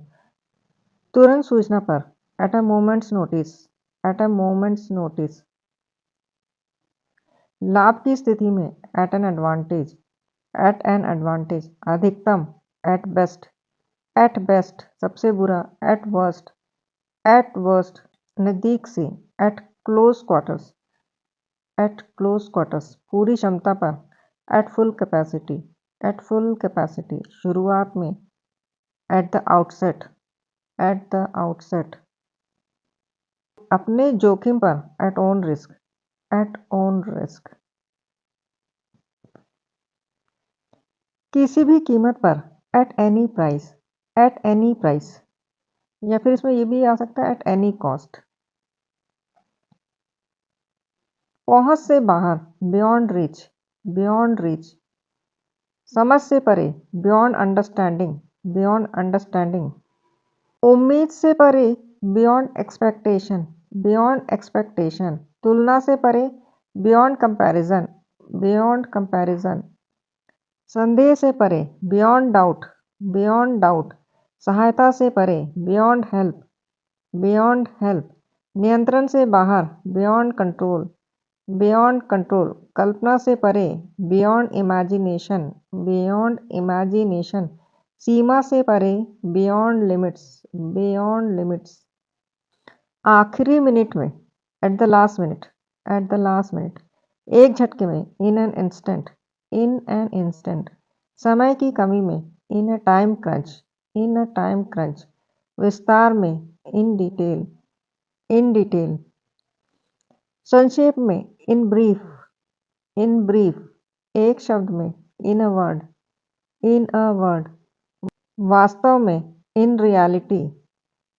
S1: तुरंत सूचना पर, at a moment's notice, at a moment's notice, लाभ की स्थिति में, at an advantage, at an advantage, अधिकतम, एट बेस्ट, एट बेस्ट, सबसे बुरा, एट वर्स्ट, एट वर्स्ट, नजदीक से, at close quarters, eight close quarters, पूरी क्षमता पर, at full capacity, at full capacity, शुरुआत में, at the outset, at the outset, अपने जोखिम पर, at own risk, at own risk, किसी भी कीमत पर, at any price, at any price, या फिर इसमें ये भी आ सकता है एट एनी कॉस्ट, पहुंच से बाहर, बियॉन्ड रीच, बियॉन्ड रीच, समझ से परे, बियॉन्ड अंडरस्टैंडिंग, बियॉन्ड अंडरस्टैंडिंग, उम्मीद से परे, बियॉन्ड एक्सपेक्टेशन, बियॉन्ड एक्सपेक्टेशन, तुलना से परे, बियॉन्ड कंपैरिजन, बियॉन्ड कंपैरिजन, संदेह से परे, बियॉन्ड डाउट, बियॉन्ड डाउट, सहायता से परे, बियॉन्ड हेल्प, बियॉन्ड हेल्प, नियंत्रण से बाहर, बियॉन्ड कंट्रोल, बियॉन्ड कंट्रोल, कल्पना से परे, बियॉन्ड इमेजिनेशन, बियॉन्ड इमेजिनेशन, सीमा से परे, बियॉन्ड लिमिट्स, बियॉन्ड लिमिट्स, आखिरी मिनट में, at the last minute, at the last minute, एक झटके में, in an instant, in an instant, समय की कमी में, in a time crunch, in a time crunch, विस्तार में, इन डिटेल, इन डिटेल, संक्षेप में, इन ब्रीफ, इन ब्रीफ, एक शब्द में, in a word, in a word, वास्तव में, इन रियलिटी,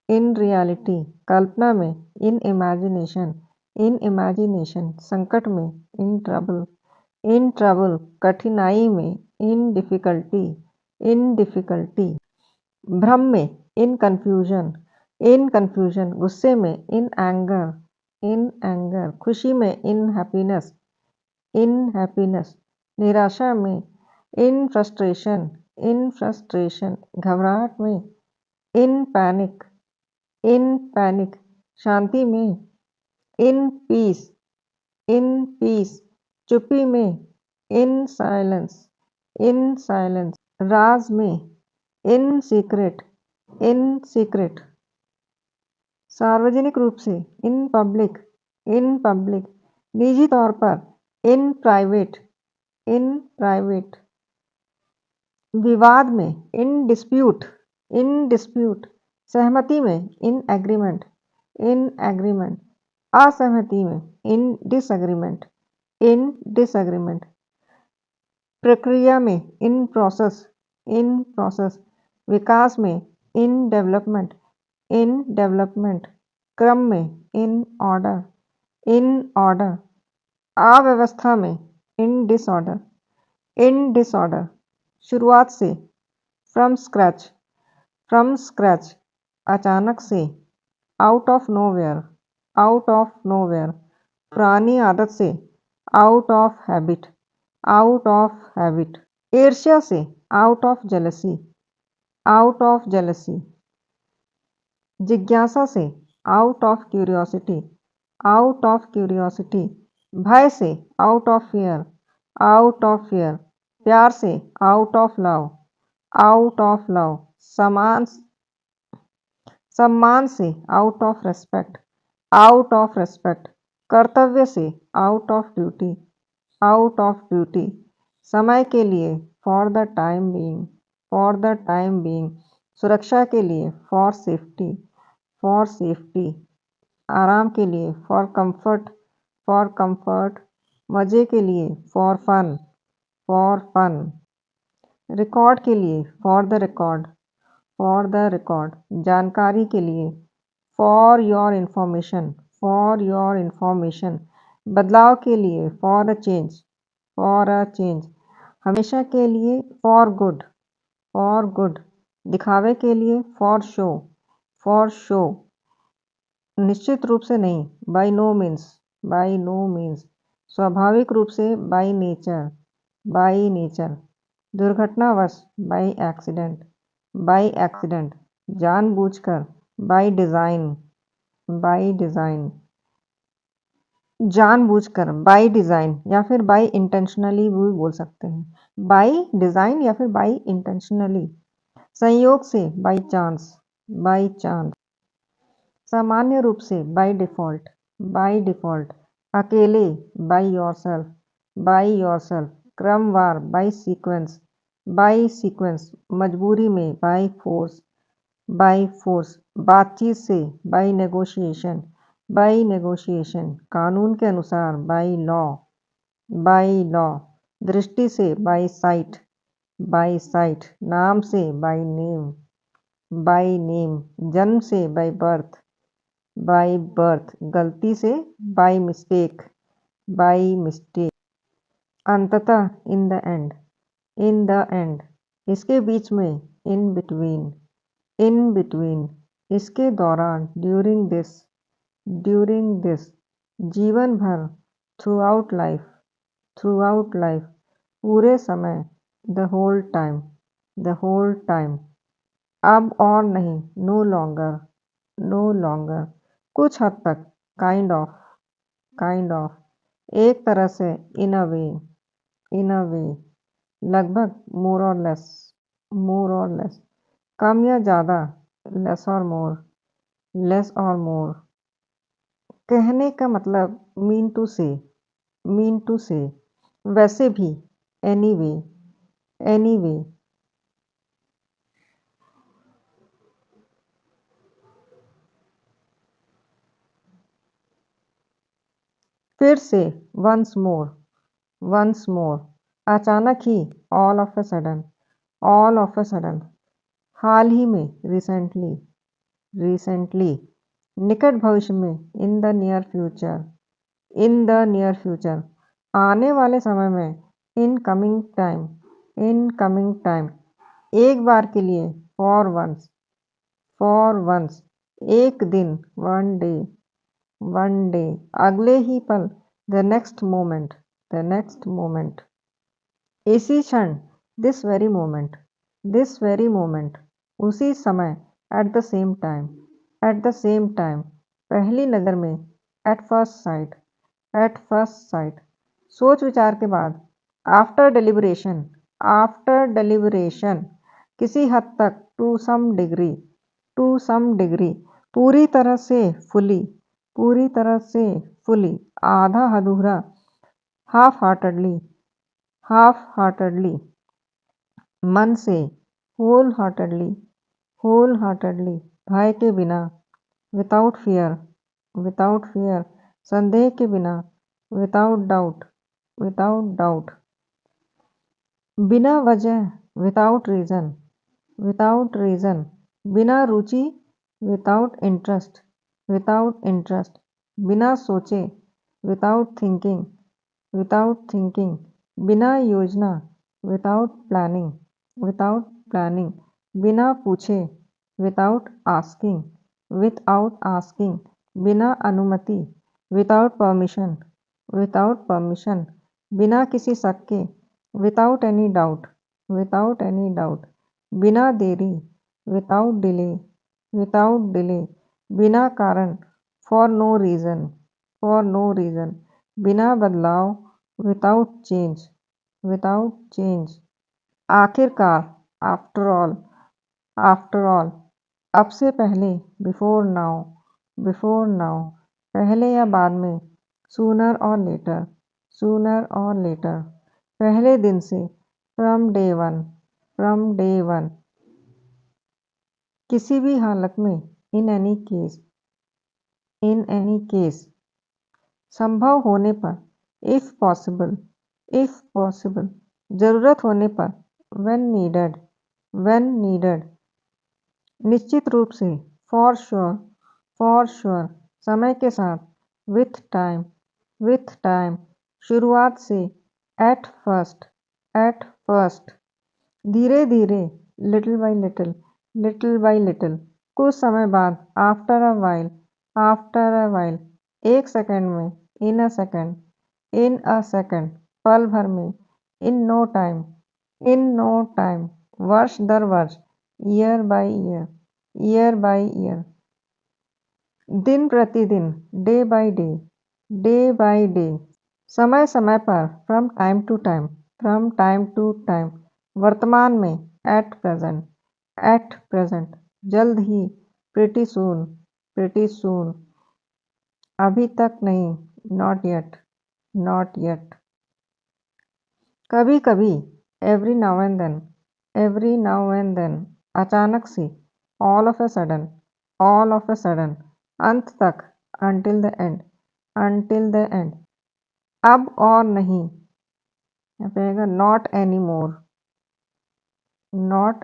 S1: इन रियलिटी, कल्पना में, इन इमेजिनेशन, इन इमेजिनेशन, संकट में, इन ट्रबल, इन ट्रबल, कठिनाई में, इन डिफिकल्टी, इन डिफिकल्टी, भ्रम में, इन कंफ्यूजन, इन कंफ्यूजन, गुस्से में, इन एंगर, इन एंगर, खुशी में, इन हैप्पीनेस, इन हैप्पीनेस, निराशा में, इन फ्रस्ट्रेशन, इन फ्रस्ट्रेशन, घबराहट में, इन पैनिक, इन पैनिक, शांति में, इन पीस, इन पीस, चुप्पी में, इन साइलेंस, इन साइलेंस, राज में, इन सीक्रेट, इन सीक्रेट, सार्वजनिक रूप से, इन पब्लिक, इन पब्लिक, निजी तौर पर, इन प्राइवेट, इन प्राइवेट, विवाद में, इन डिस्प्यूट, इन डिस्प्यूट, सहमति में, इन एग्रीमेंट, इन एग्रीमेंट, असहमति में, इन डिसएग्रीमेंट, इन डिसएग्रीमेंट, प्रक्रिया में, इन प्रोसेस, इन प्रोसेस, विकास में, इन डेवलपमेंट, इन डेवलपमेंट, क्रम में, इन ऑर्डर, इन ऑर्डर, अव्यवस्था में, इन डिसऑर्डर, इन डिसऑर्डर, शुरुआत से, फ्रॉम स्क्रैच, फ्रॉम स्क्रैच, अचानक से, out of nowhere, out of nowhere, पुरानी आदत से, out of habit, out of habit, ईर्ष्या से, out of jealousy, out of jealousy, जिज्ञासा से, out of curiosity, out of curiosity, भय से, out of fear, out of fear, प्यार से, out of love, out of love, समान, सम्मान से, out of respect, out of respect, कर्तव्य से, out of duty, out of duty, समय के लिए, for the time being, for the time being, सुरक्षा के लिए, फॉर सेफ्टी, फॉर सेफ्टी, आराम के लिए, फॉर कंफर्ट, मज़े के लिए, फॉर फन, रिकॉर्ड के लिए, फॉर द रिकॉर्ड, जानकारी के लिए, for your information, for your information, बदलाव के लिए, for a change, for a change. हमेशा के लिए, फॉर गुड, फॉर गुड। दिखावे के लिए, फॉर शो, फॉर शो। निश्चित रूप से नहीं, by no means, by no means. स्वाभाविक रूप से, बाय नेचर, बाय नेचर। दुर्घटनावश, बाय एक्सीडेंट, बाय एक्सीडेंट। जानबूझकर, बाय डिजाइन, बाय डिजाइन। जानबूझकर, बाय डिजाइन या फिर बाय इंटेंशनली भी बोल सकते हैं। बाय डिजाइन या फिर बाय इंटेंशनली। संयोग से, बाय चांस, बाय चांस। सामान्य रूप से, बाय डिफॉल्ट, बाय डिफॉल्ट। अकेले, बाय योरसेल्फ, बाय योरसेल्फ। क्रमवार, बाय सीक्वेंस, बाय सीक्वेंस। मजबूरी में, बाय फोर्स, बाय फोर्स। बातचीत से, बाय नेगोशिएशन, बाय नेगोशिएशन। कानून के अनुसार, बाय लॉ, बाय लॉ। दृष्टि से, बाय साइट, बाय साइट। नाम से, बाय नेम, बाय नेम। जन्म से, बाय बर्थ, बाय बर्थ। गलती से, बाय मिस्टेक, बाय मिस्टेक। अंततः, in the end, in the end. इसके बीच में, इन बिटवीन, इन बिटवीन। इसके दौरान, ड्यूरिंग दिस, ड्यूरिंग दिस। जीवन भर, throughout life, throughout life. पूरे समय, the whole time, the whole time. अब और नहीं, नो लॉन्गर, नो लॉन्गर। कुछ हद तक, काइंड ऑफ, काइंड ऑफ। एक तरह से, इन अ वे, इन अ वे। लगभग, मोर or less, more or less. कम या ज़्यादा, लेस और मोर, लेस और मोर। कहने का मतलब, मीन टू से, मीन टू से। वैसे भी, एनीवे, एनीवे। फिर से, वंस मोर, वंस मोर। अचानक ही, all of a sudden, all of a sudden. हाल ही में, रिसेंटली, रिसेंटली। निकट भविष्य में, in the near future, in the near future. आने वाले समय में, in coming time, in coming time. एक बार के लिए, फॉर वंस, फॉर वंस। एक दिन, वन डे, वन डे। अगले ही पल, the next moment, the next moment. इसी क्षण, this very moment, this very moment. उसी समय, at the same time, at the same time. पहली नज़र में, at first sight, at first sight. सोच विचार के बाद, आफ्टर डिलिब्रेशन, आफ्टर डिलिब्रेशन। किसी हद तक, to some degree, to some degree. पूरी तरह से, फुली, पूरी तरह से, फुली। आधा अधूरा, हाफ हार्टेडली, हाफ हार्टेडली। मन से, होल हार्टेडली, होल हार्टेडली। भय के बिना, विदाउट फियर, विदाउट फियर। संदेह के बिना, विदाउट डाउट, विदाउट डाउट। बिना वजह, विदाउट रीज़न, विदाउट रीज़न। बिना रुचि, विदाउट इंटरेस्ट, विदाउट इंटरेस्ट। बिना सोचे, विदाउट थिंकिंग, विदाउट थिंकिंग। बिना योजना, विदाउट प्लानिंग, विदाउट प्लानिंग। बिना पूछे, विदाउट आस्किंग, विदाउट आस्किंग। बिना अनुमति, विदाउट परमिशन, विदाउट परमिशन। बिना किसी शक के, without any doubt, without any doubt. बिना देरी, विदाउट डिले, विदाउट डिले। बिना कारण, for no reason, for no reason. बिना बदलाव, विदाउट चेंज, विदाउट चेंज। आखिरकार, आफ्टर ऑल, आफ्टर ऑल। अब से पहले, बिफोर नाउ, बिफोर नाउ। पहले या बाद में, सूनर और लेटर, सूनर और लेटर। पहले दिन से, from day one, from day one. किसी भी हालत में, in any case, in any case. संभव होने पर, इफ पॉसिबल, इफ पॉसिबल। जरूरत होने पर, व्हेन नीडेड, व्हेन नीडेड। निश्चित रूप से, फॉर श्योर, फॉर श्योर। समय के साथ, विथ टाइम, विथ टाइम, शुरुआत से, एट फर्स्ट, धीरे धीरे, लिटिल बाई लिटिल, कुछ समय बाद, आफ्टर अ वाइल, एक सेकंड में, इन अ सेकंड, पल भर में, इन नो टाइम, वर्ष दर वर्ष, ईयर बाई ईयर, दिन प्रतिदिन, डे बाय डे, समय समय पर, फ्रॉम टाइम टू टाइम, वर्तमान में, एट प्रेजेंट, जल्द ही, प्रिटी सून, अभी तक नहीं, नॉट येट, कभी कभी, एवरी नाउ एंड देन, अचानक से, ऑल ऑफ ए सडन, अंत तक, until the end, अब और नहीं, यहाँ पे आएगा नॉट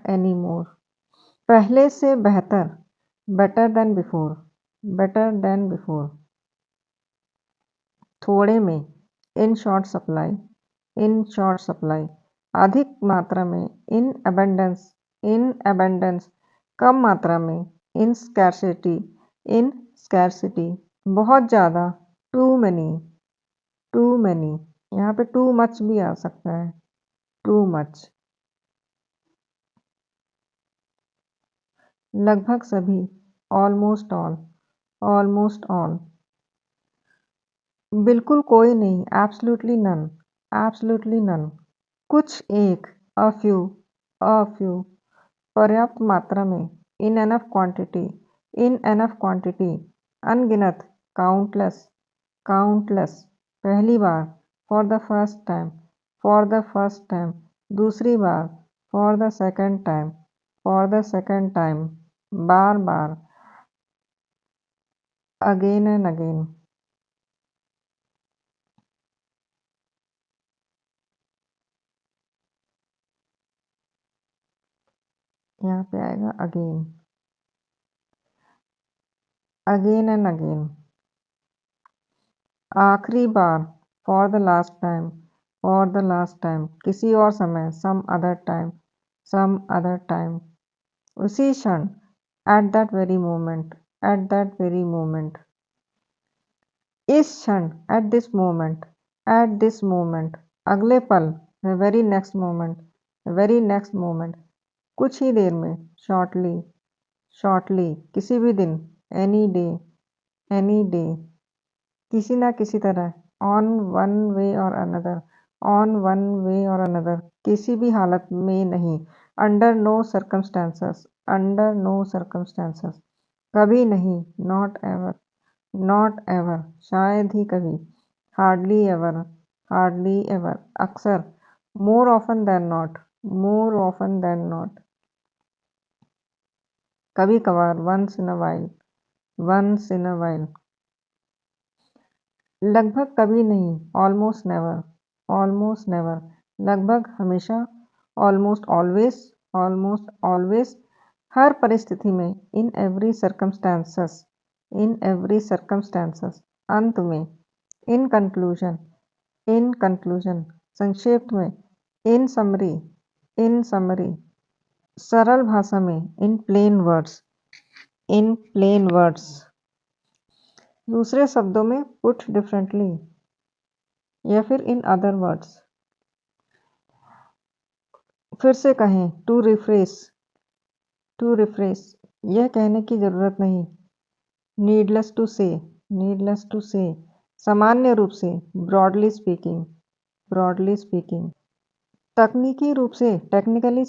S1: एनी मोर, पहले से बेहतर, बेटर देन बिफोर, थोड़े में, इन शॉर्ट सप्लाई, अधिक मात्रा में, इन अबंडेंस, कम मात्रा में, इन स्कैरसिटी, बहुत ज़्यादा, टू मैनी, यहाँ पे टू मच भी आ सकता है, टू मच, लगभग सभी, ऑलमोस्ट ऑल, बिल्कुल कोई नहीं, एब्सोल्युटली नन, कुछ एक, अ फ्यू, पर्याप्त मात्रा में, इन एनफ क्वांटिटी, अनगिनत, काउंटलेस, पहली बार, फॉर द फर्स्ट टाइम, दूसरी बार, फॉर द सेकंड टाइम, बार बार, अगेन एंड अगेन, यहाँ पे आएगा अगेन एंड अगेन, आखिरी बार, फॉर द लास्ट टाइम, किसी और समय, सम अदर टाइम, उसी क्षण, एट दैट वेरी मोमेंट, इस क्षण, एट दिस मोमेंट, अगले पल, वेरी नेक्स्ट मोमेंट, कुछ ही देर में, शॉर्टली, किसी भी दिन, एनी डे, किसी ना किसी तरह, ऑन वन वे और अनदर, किसी भी हालत में नहीं, अंडर नो सर्कमस्टेंसेस, कभी नहीं, नॉट एवर, शायद ही कभी, हार्डली एवर, अक्सर, मोर ऑफन देन नॉट, कभी कभार, वंस इन अ वाइल, लगभग कभी नहीं, ऑलमोस्ट नेवर, लगभग हमेशा, ऑलमोस्ट ऑलवेज, हर परिस्थिति में, इन एवरी सर्कमस्टेंसेस, अंत में, इन कंक्लूजन, संक्षेप में, इन समरी, सरल भाषा में, इन प्लेन वर्ड्स, दूसरे शब्दों में, पुट डिफरेंटली, या फिर इन अदर वर्ड्स, फिर से कहें, टू रिफ्रेश, यह कहने की जरूरत नहीं, नीडलेस टू से, सामान्य रूप से, ब्रॉडली स्पीकिंग, तकनीकी रूप से, टेक्निकली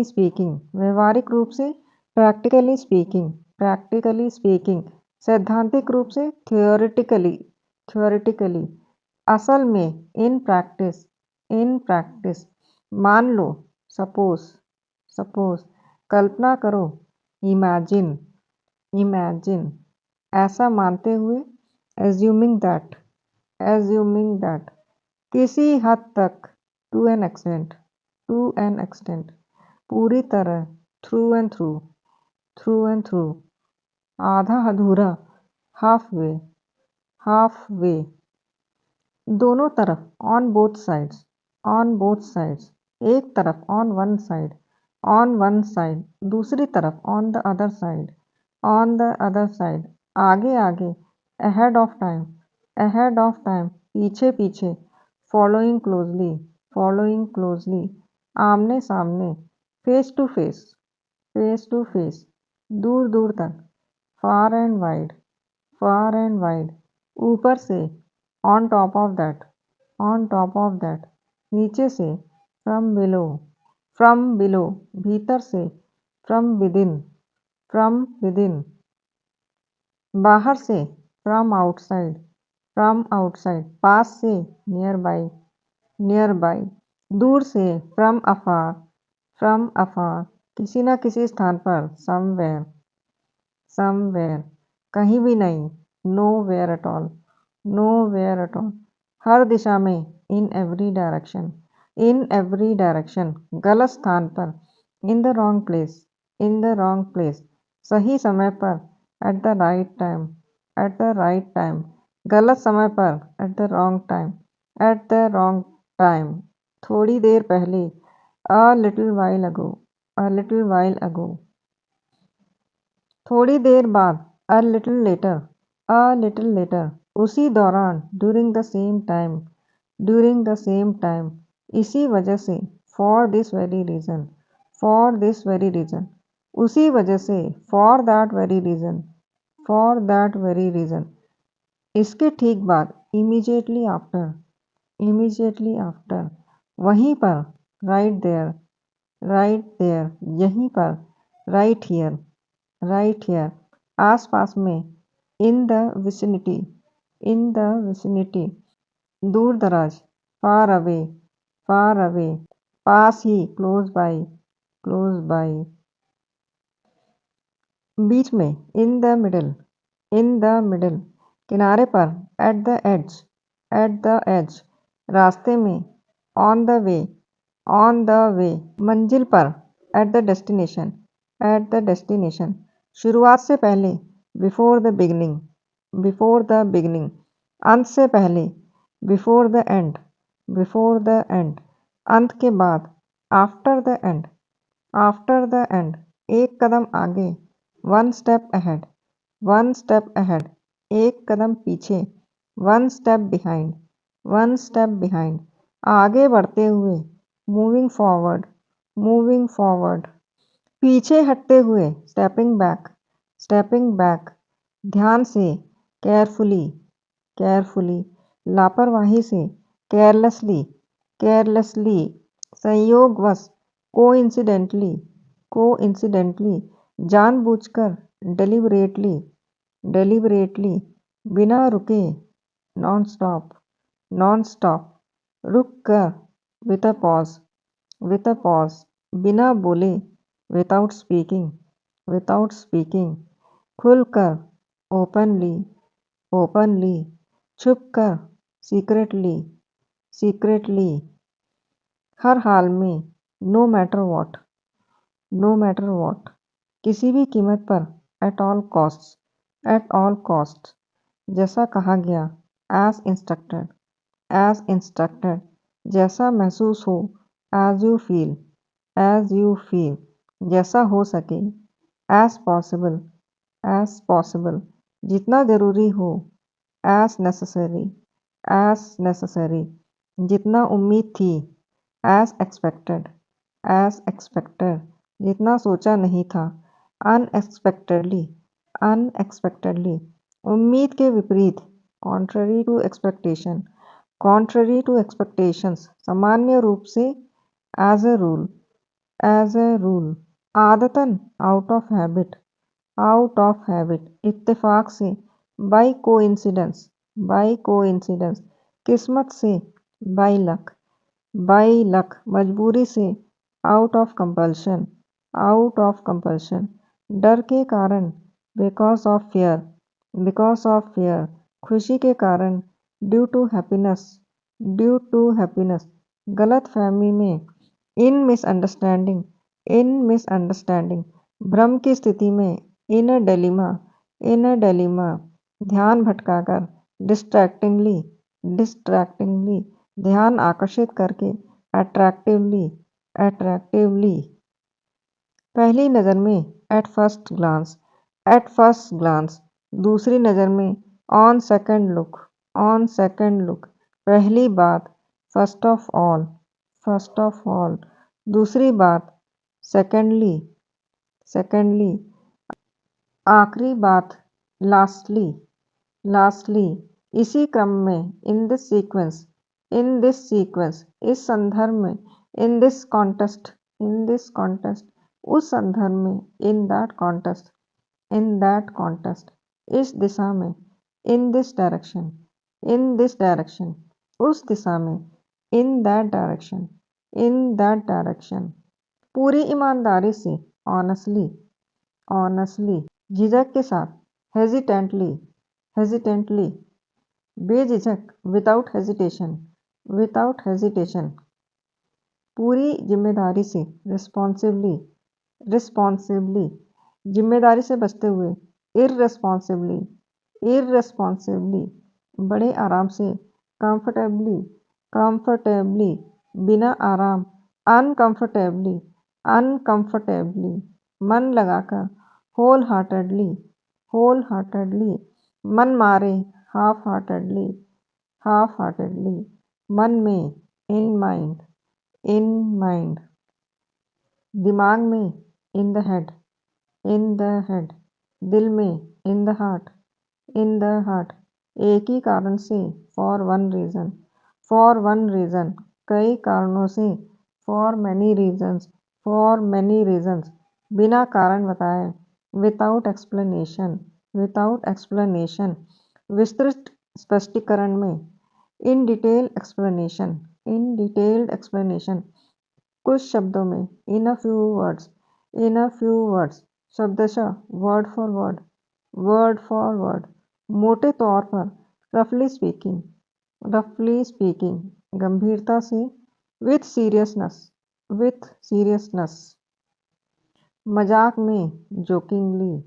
S1: स्पीकिंग, व्यवहारिक रूप से, प्रैक्टिकली स्पीकिंग, सैद्धांतिक रूप से, थ्योरेटिकली, असल में, इन प्रैक्टिस, मान लो, सपोज, कल्पना करो, इमेजिन, ऐसा मानते हुए, एज्यूमिंग दैट, किसी हद तक, टू एन एक्सटेंट, पूरी तरह, थ्रू एंड थ्रू, आधा अधूरा, हाफ हाफ वे, दोनों तरफ, on both sides, on both sides, एक तरफ, ऑन वन साइड, दूसरी तरफ, on the other side, on the other side, आगे आगे, ahead of time, ahead of time, पीछे पीछे, फॉलोइंग क्लोजली, फॉलोइंग क्लोजली, आमने सामने, face to face, face to face, दूर दूर तक, far and wide, far and wide, ऊपर से, on top of that, on top of that, नीचे से, फ्रॉम बिलो, भीतर से, फ्रॉम विदिन, बाहर से, फ्रॉम आउटसाइड, पास से, नियर बाई, दूर से, फ्रॉम अफार, किसी न किसी स्थान पर, समवेयर, कहीं भी नहीं, nowhere at all, nowhere at all, हर दिशा में, इन एवरी डायरेक्शन, गलत स्थान पर, इन द रॉन्ग प्लेस, सही समय पर, एट द राइट टाइम, गलत समय पर, एट द रॉन्ग टाइम, थोड़ी देर पहले, अ लिटिल वाइल अगो, थोड़ी देर बाद, अ लिटिल लेटर, उसी दौरान, ड्यूरिंग द सेम टाइम, इसी वजह से, फॉर दिस वेरी रीजन, उसी वजह से, फॉर दैट वेरी रीजन, इसके ठीक बाद, इमीजिएटली आफ्टर, वहीं पर, राइट देयर, यहीं पर, राइट हियर, आस पास में, इन द विसिनिटी, दूर दराज, फार अवे, पास ही, क्लोज बाई, बीच में, इन द मिडल, किनारे पर, एट द एज, रास्ते में, ऑन द वे, मंजिल पर, एट द डेस्टिनेशन, शुरुआत से पहले, बिफोर द बिगिनिंग, अंत से पहले, बिफोर द एंड, अंत के बाद, आफ्टर द एंड, एक कदम आगे, वन स्टेप अहेड, एक कदम पीछे, वन स्टेप बिहाइंड, आगे बढ़ते हुए, मूविंग फॉरवर्ड, पीछे हटते हुए, स्टेपिंग बैक, ध्यान से, केयरफुली, लापरवाही से, केयरलेसली, संयोगवश, कोइंसिडेंटली, जानबूझकर, डेलिबरेटली, बिना रुके, नॉन स्टॉप, रुक कर, विथ अ पॉज, बिना बोले, विदाउट स्पीकिंग, खुलकर, ओपनली, छुपकर, सीक्रेटली, हर हाल में, नो मैटर वॉट, किसी भी कीमत पर, एट ऑल कॉस्ट, जैसा कहा गया, एज इंस्ट्रक्टेड, जैसा महसूस हो, एज यू फील, जैसा हो सके, एज पॉसिबल, जितना जरूरी हो, एज नेसेसरी, जितना उम्मीद थी, एज एक्सपेक्टेड, जितना सोचा नहीं था, अनएक्सपेक्टेडली, उम्मीद के विपरीत, कॉन्ट्ररी टू एक्सपेक्टेशंस, सामान्य रूप से, एज ए रूल, आदतन, आउट ऑफ हैबिट, इत्तेफाक से, बाई कोइंसिडेंस, किस्मत से, बाई लक, मजबूरी से, आउट ऑफ कंपल्शन, डर के कारण, बिकॉज ऑफ फियर, खुशी के कारण, ड्यू टू हैप्पीनेस, गलत फहमी में, इन मिसअंडरस्टैंडिंग, भ्रम की स्थिति में, इन अ डिलेमा, ध्यान भटकाकर, डिस्ट्रैक्टिंगली, डिस्ट्रैक्टिंगली, ध्यान आकर्षित करके, अट्रैक्टिवली, अट्रैक्टिवली, पहली नज़र में, एट फर्स्ट ग्लांस, दूसरी नज़र में, on second look, on second look, पहली बात, first of all, first of all, दूसरी बात, सेकंडली, सेकंडली, आखिरी बात, लास्टली, लास्टली, इसी क्रम में, in this sequence, in this sequence, इस संदर्भ में, in this contest, in this contest, उस संदर्भ में, in that contest, in that contest, इस दिशा में, in this direction, in this direction, उस दिशा में, in that direction, in that direction, पूरी ईमानदारी से, ऑनेस्टली, ऑनेस्टली, झिझक के साथ, हेजिटेंटली, हेजिटेंटली, बेझिझक, विदाउट हेजिटेशन, विदाउट हेजिटेशन, पूरी जिम्मेदारी से, रिस्पॉन्सिबली, रिस्पॉन्सिबली, जिम्मेदारी से बचते हुए, इररेस्पॉन्सिबली, इररेस्पॉन्सिबली, बड़े आराम से, कंफर्टेबली, कंफर्टेबली, बिना आराम, अनकंफर्टेबली, अनकंफर्टेबली, मन लगाकर, होल हार्टेडली, होल हार्टेडली, मन मारे, हाफ हार्टेडली, हाफ हार्टेडली, मन में, इन माइंड, इन माइंड, दिमाग में, in the head, in the head, दिल में, in the heart, in the heart, एक ही कारण से, for one reason, for one reason, कई कारणों से, for many reasons, for many reasons, बिना कारण बताए, विदाउट एक्सप्लेनेशन, विदाउट एक्सप्लेनेशन, विस्तृत स्पष्टीकरण में, in detail explanation, in detailed explanation, कुछ शब्दों में, in a few words, in a few words, शब्दशः, word for word, word for word, मोटे तौर पर, रफली स्पीकिंग, रफली स्पीकिंग, गंभीरता से, विथ सीरियसनेस, विथ सीरियसनेस, मजाक में, जोकिंगली,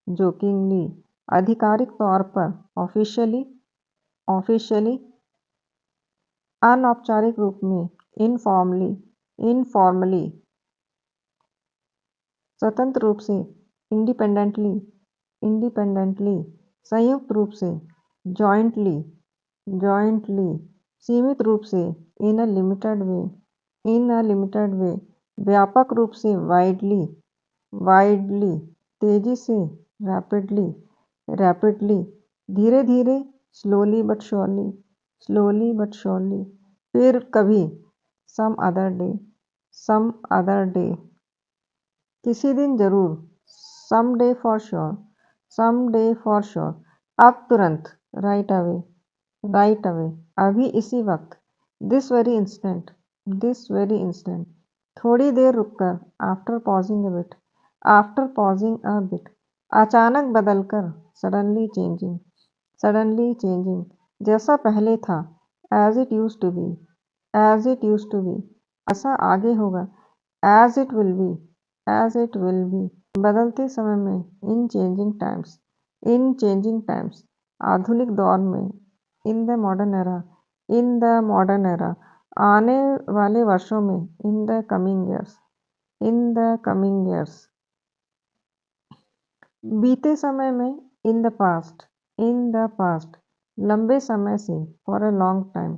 S1: जोकिंगली, आधिकारिक तौर पर, ऑफिशियली, ऑफिशियली, अनौपचारिक रूप में, इनफॉर्मली, इनफॉर्मली, स्वतंत्र रूप से, इंडिपेंडेंटली, इंडिपेंडेंटली, संयुक्त रूप से, जॉइंटली, जॉइंटली, सीमित रूप से, इन a limited way, in a limited way, व्यापक रूप से, वाइडली, वाइडली, तेजी से, रैपिडली, रैपिडली, धीरे धीरे, slowly but surely, slowly but surely, फिर कभी, some other day, some other day, किसी दिन जरूर, some day for sure, some day for sure, अब तुरंत, राइट अवे, राइट अवे, अभी इसी वक्त, this very instant, this very instant, थोड़ी देर रुककर, after pausing a bit, after pausing a bit, अचानक बदलकर, सडनली चेंजिंग, सडनली चेंजिंग, जैसा पहले था, as it use to be, as it use to be, ऐसा आगे होगा, as it will be, as it will be, बदलते समय में, in changing times, in changing times, आधुनिक दौर में, in the modern era, in the modern era, आने वाले वर्षों में, in the coming years, in the coming years, बीते समय में, in the past, in the past, लंबे समय से, for a long time,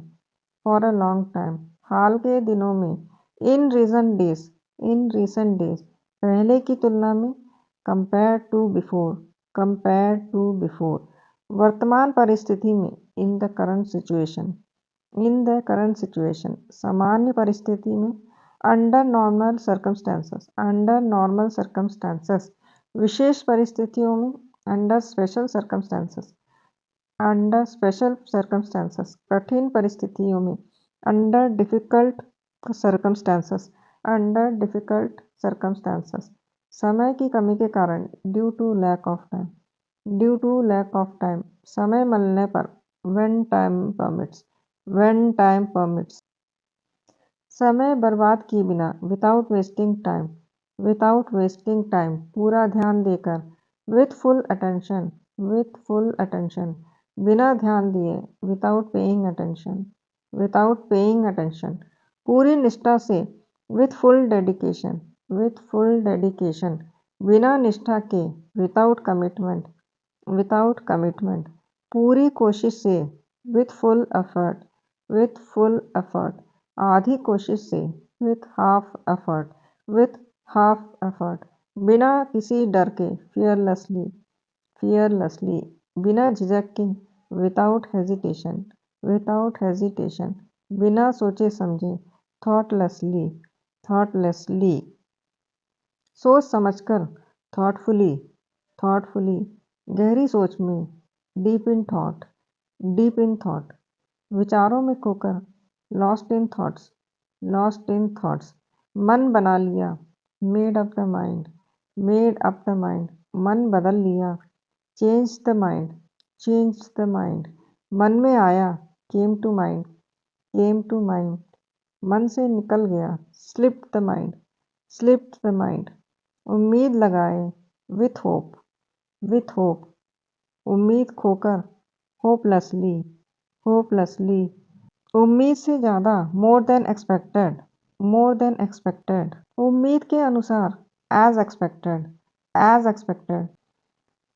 S1: for a long time, हाल के दिनों में, in recent days, in recent days, पहले की तुलना में, compare to before, compare to before, वर्तमान परिस्थिति में, in the current situation, in the current situation, सामान्य परिस्थिति में, under normal circumstances, under normal circumstances, विशेष परिस्थितियों में, under special circumstances, under special circumstances, कठिन परिस्थितियों में, under difficult circumstances, under difficult circumstances, समय की कमी के कारण, due to lack of time, due to lack of time, समय मिलने पर, when time permits, when time permits, समय बर्बाद किए बिना, without wasting time, without wasting time, पूरा ध्यान देकर, with full attention, with full attention, बिना ध्यान दिए, without paying attention, without paying attention, पूरी निष्ठा से, with full dedication, with full dedication, बिना निष्ठा के, विदाउट कमिटमेंट, विदाउट कमिटमेंट, पूरी कोशिश से, with full effort, with full effort, आधी कोशिश से, with half effort, with half effort, बिना किसी डर के, फियरलेसली, फियरलेसली, बिना झिझक के, विदाउट हेजिटेशन, विदाउट हेजिटेशन, बिना सोचे समझे, थॉटलेसली, थॉटलेसली, सोच समझकर, थॉटफुली, थॉटफुली, गहरी सोच में, deep in thought, deep in thought, विचारों में खोकर, lost in thoughts, lost in thoughts, मन बना लिया, made up the mind, made up the mind, मन बदल लिया, change the mind, change the mind, मन में आया, came to mind, came to mind, मन से निकल गया, slipped the mind, slipped the mind, उम्मीद लगाए, विथ होप, विथ होप, उम्मीद खोकर, होपलेसली, होपलेसली, उम्मीद से ज़्यादा, more than expected, more than expected, उम्मीद के अनुसार, एज एक्सपेक्टेड, एज एक्सपेक्टेड,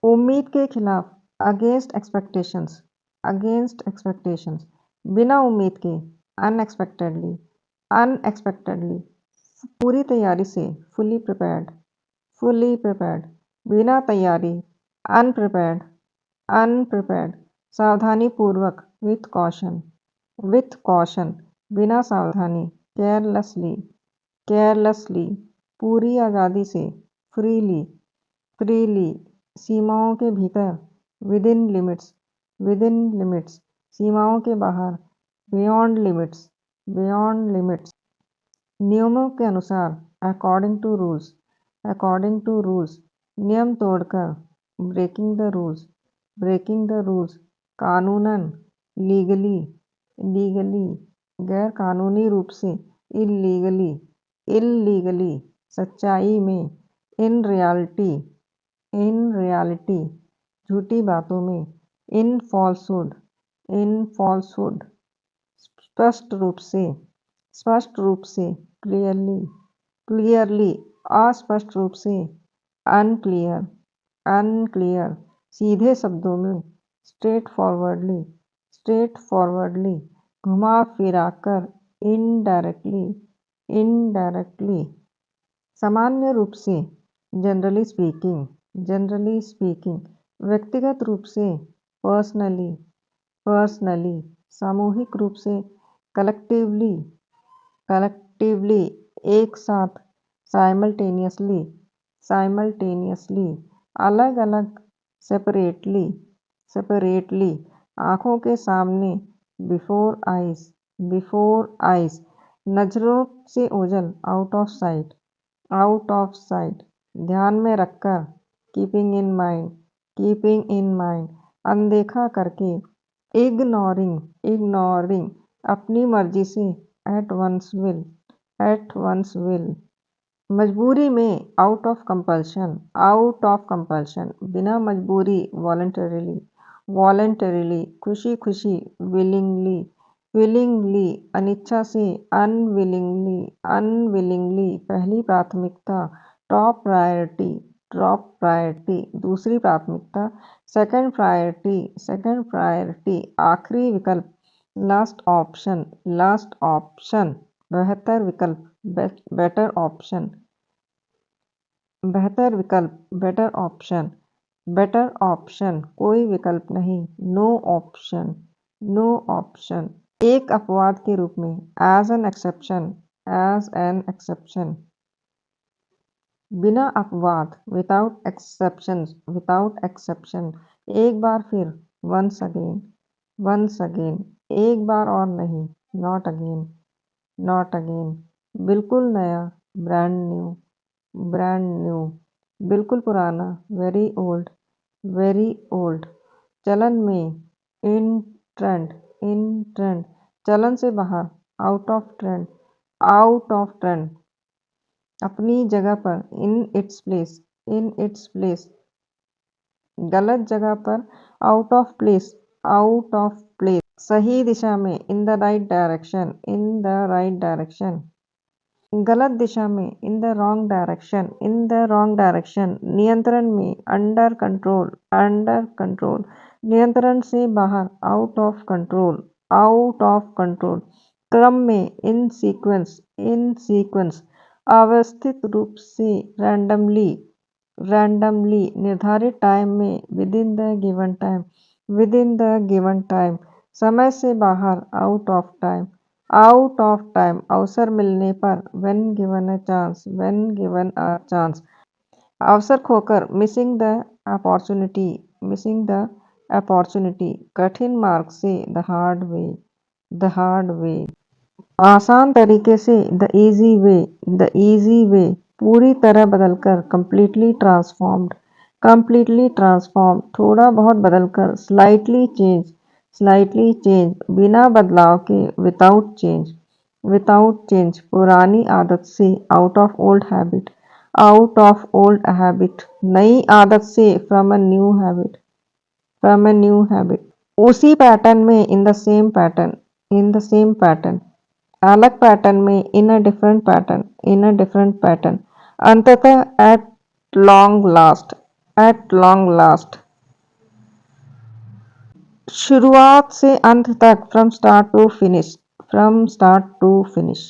S1: उम्मीद के खिलाफ, अगेंस्ट एक्सपेक्टेशंस, अगेंस्ट एक्सपेक्टेशंस, बिना उम्मीद के, अनएक्सपेक्टेडली, अनएक्सपेक्टेडली, पूरी तैयारी से, फुली प्रिपेयर्ड, फुली प्रिपेयर्ड, बिना तैयारी, अनप्रिपेयर्ड, अनप्रिपेयर्ड, सावधानी पूर्वक, विथ कॉशन, बिना सावधानी, केयरलेसली, केयरलेसली, पूरी आज़ादी से, फ्रीली, फ्रीली, सीमाओं के भीतर, विदिन लिमिट्स, विदिन लिमिट्स, सीमाओं के बाहर, बियॉन्ड लिमिट्स, बियॉन्ड लिमिट्स, नियमों के अनुसार, according to rules, according to rules, नियम तोड़कर, breaking the rules, breaking the rules, कानूनन, लीगली, लीगली, गैर कानूनी रूप से, इल्लीगली, इल्लीगली, सच्चाई में, इन रियलिटी, इन रियलिटी, झूठी बातों में, इन फॉल्सहुड, इन फॉल्सहुड, स्पष्ट रूप से, स्पष्ट रूप से, क्लियरली, क्लियरली, अस्पष्ट रूप से, अनक्लियर, अनक्लियर, सीधे शब्दों में, स्ट्रेट फॉरवर्डली, स्ट्रेट फॉरवर्डली, घुमा फिराकर, इनडायरेक्टली, इनडायरेक्टली, सामान्य रूप से, जनरली स्पीकिंग, जनरली स्पीकिंग, व्यक्तिगत रूप से, पर्सनली, पर्सनली, सामूहिक रूप से, कलेक्टिवली, कलेक्टिवली, एक साथ, साइमल्टेनियसली, साइमल्टेनियसली, अलग अलग, सेपरेटली, सेपरेटली, आँखों के सामने, बिफोर आइज, बिफोर आइज, नज़रों से ओझल, out of sight, out of sight, ध्यान में रखकर, keeping in mind, keeping in mind, अनदेखा करके, इग्नोरिंग, इग्नोरिंग, अपनी मर्जी से, at one's will, at one's will, मजबूरी में, out of compulsion, out of compulsion, बिना मजबूरी, वॉलंटरीली, वॉलंटरीली, खुशी खुशी, विलिंगली, विलिंगली, अनिच्छा से, अनविलिंगली, अनविलिंगली, पहली प्राथमिकता, टॉप प्रायोरिटी, टॉप प्रायोरिटी, दूसरी प्राथमिकता, सेकंड प्रायोरिटी, सेकंड प्रायोरिटी, आखिरी विकल्प, लास्ट ऑप्शन, लास्ट ऑप्शन, बेहतर विकल्प, बेटर ऑप्शन, बेहतर विकल्प, बेटर ऑप्शन, बेटर ऑप्शन, कोई विकल्प नहीं, नो ऑप्शन, नो ऑप्शन, एक अपवाद के रूप में, as an exception, as an exception, बिना अपवाद, विदाउट एक्सेप्शन, विदाउट एक्सेप्शन, एक बार फिर, वंस अगेन, वंस अगेन, एक बार और नहीं, नॉट अगेन, नॉट अगेन, बिल्कुल नया, ब्रांड न्यू, ब्रांड न्यू, बिल्कुल पुराना, वेरी ओल्ड, वेरी ओल्ड, चलन में, इन ट्रेंड, इन ट्रेंड, चलन से बाहर, out of trend, out of trend, अपनी जगह पर, in its place, in its place, गलत जगह पर, out of place, out of place, सही दिशा में, in the right direction, in the right direction, गलत दिशा में, in the wrong direction, in the wrong direction, नियंत्रण में, अंडर कंट्रोल, अंडर कंट्रोल, नियंत्रण से बाहर, out of control, out of control, क्रम में, इन सीक्वेंस, इन सीक्वेंस, अव्यवस्थित रूप से, रैंडमली, रैंडमली, निर्धारित टाइम में, within the given time, within the given time, समय से बाहर, out of time, out of time, अवसर मिलने पर, when given a chance, when given a chance, अवसर खोकर, missing the opportunity, missing the opportunity, कठिन मार्ग से, the hard way, the hard way, आसान तरीके से, the easy way, the easy way, पूरी तरह बदलकर, कंप्लीटली ट्रांसफॉर्म्ड, कंप्लीटली ट्रांसफॉर्म, थोड़ा बहुत बदलकर, स्लाइटली चेंज, स्लाइटली चेंज, बिना बदलाव के, विदाउट चेंज, विदाउट चेंज, पुरानी आदत से, out of old habit, out of old habit, नई आदत से, from a new habit, from a new habit, उसी पैटर्न में, in the same pattern, in the same pattern, अलग पैटर्न में, in a different pattern, in a different pattern, अंततः, at long last, at long last, शुरुआत से अंत तक, from start to finish, from start to finish.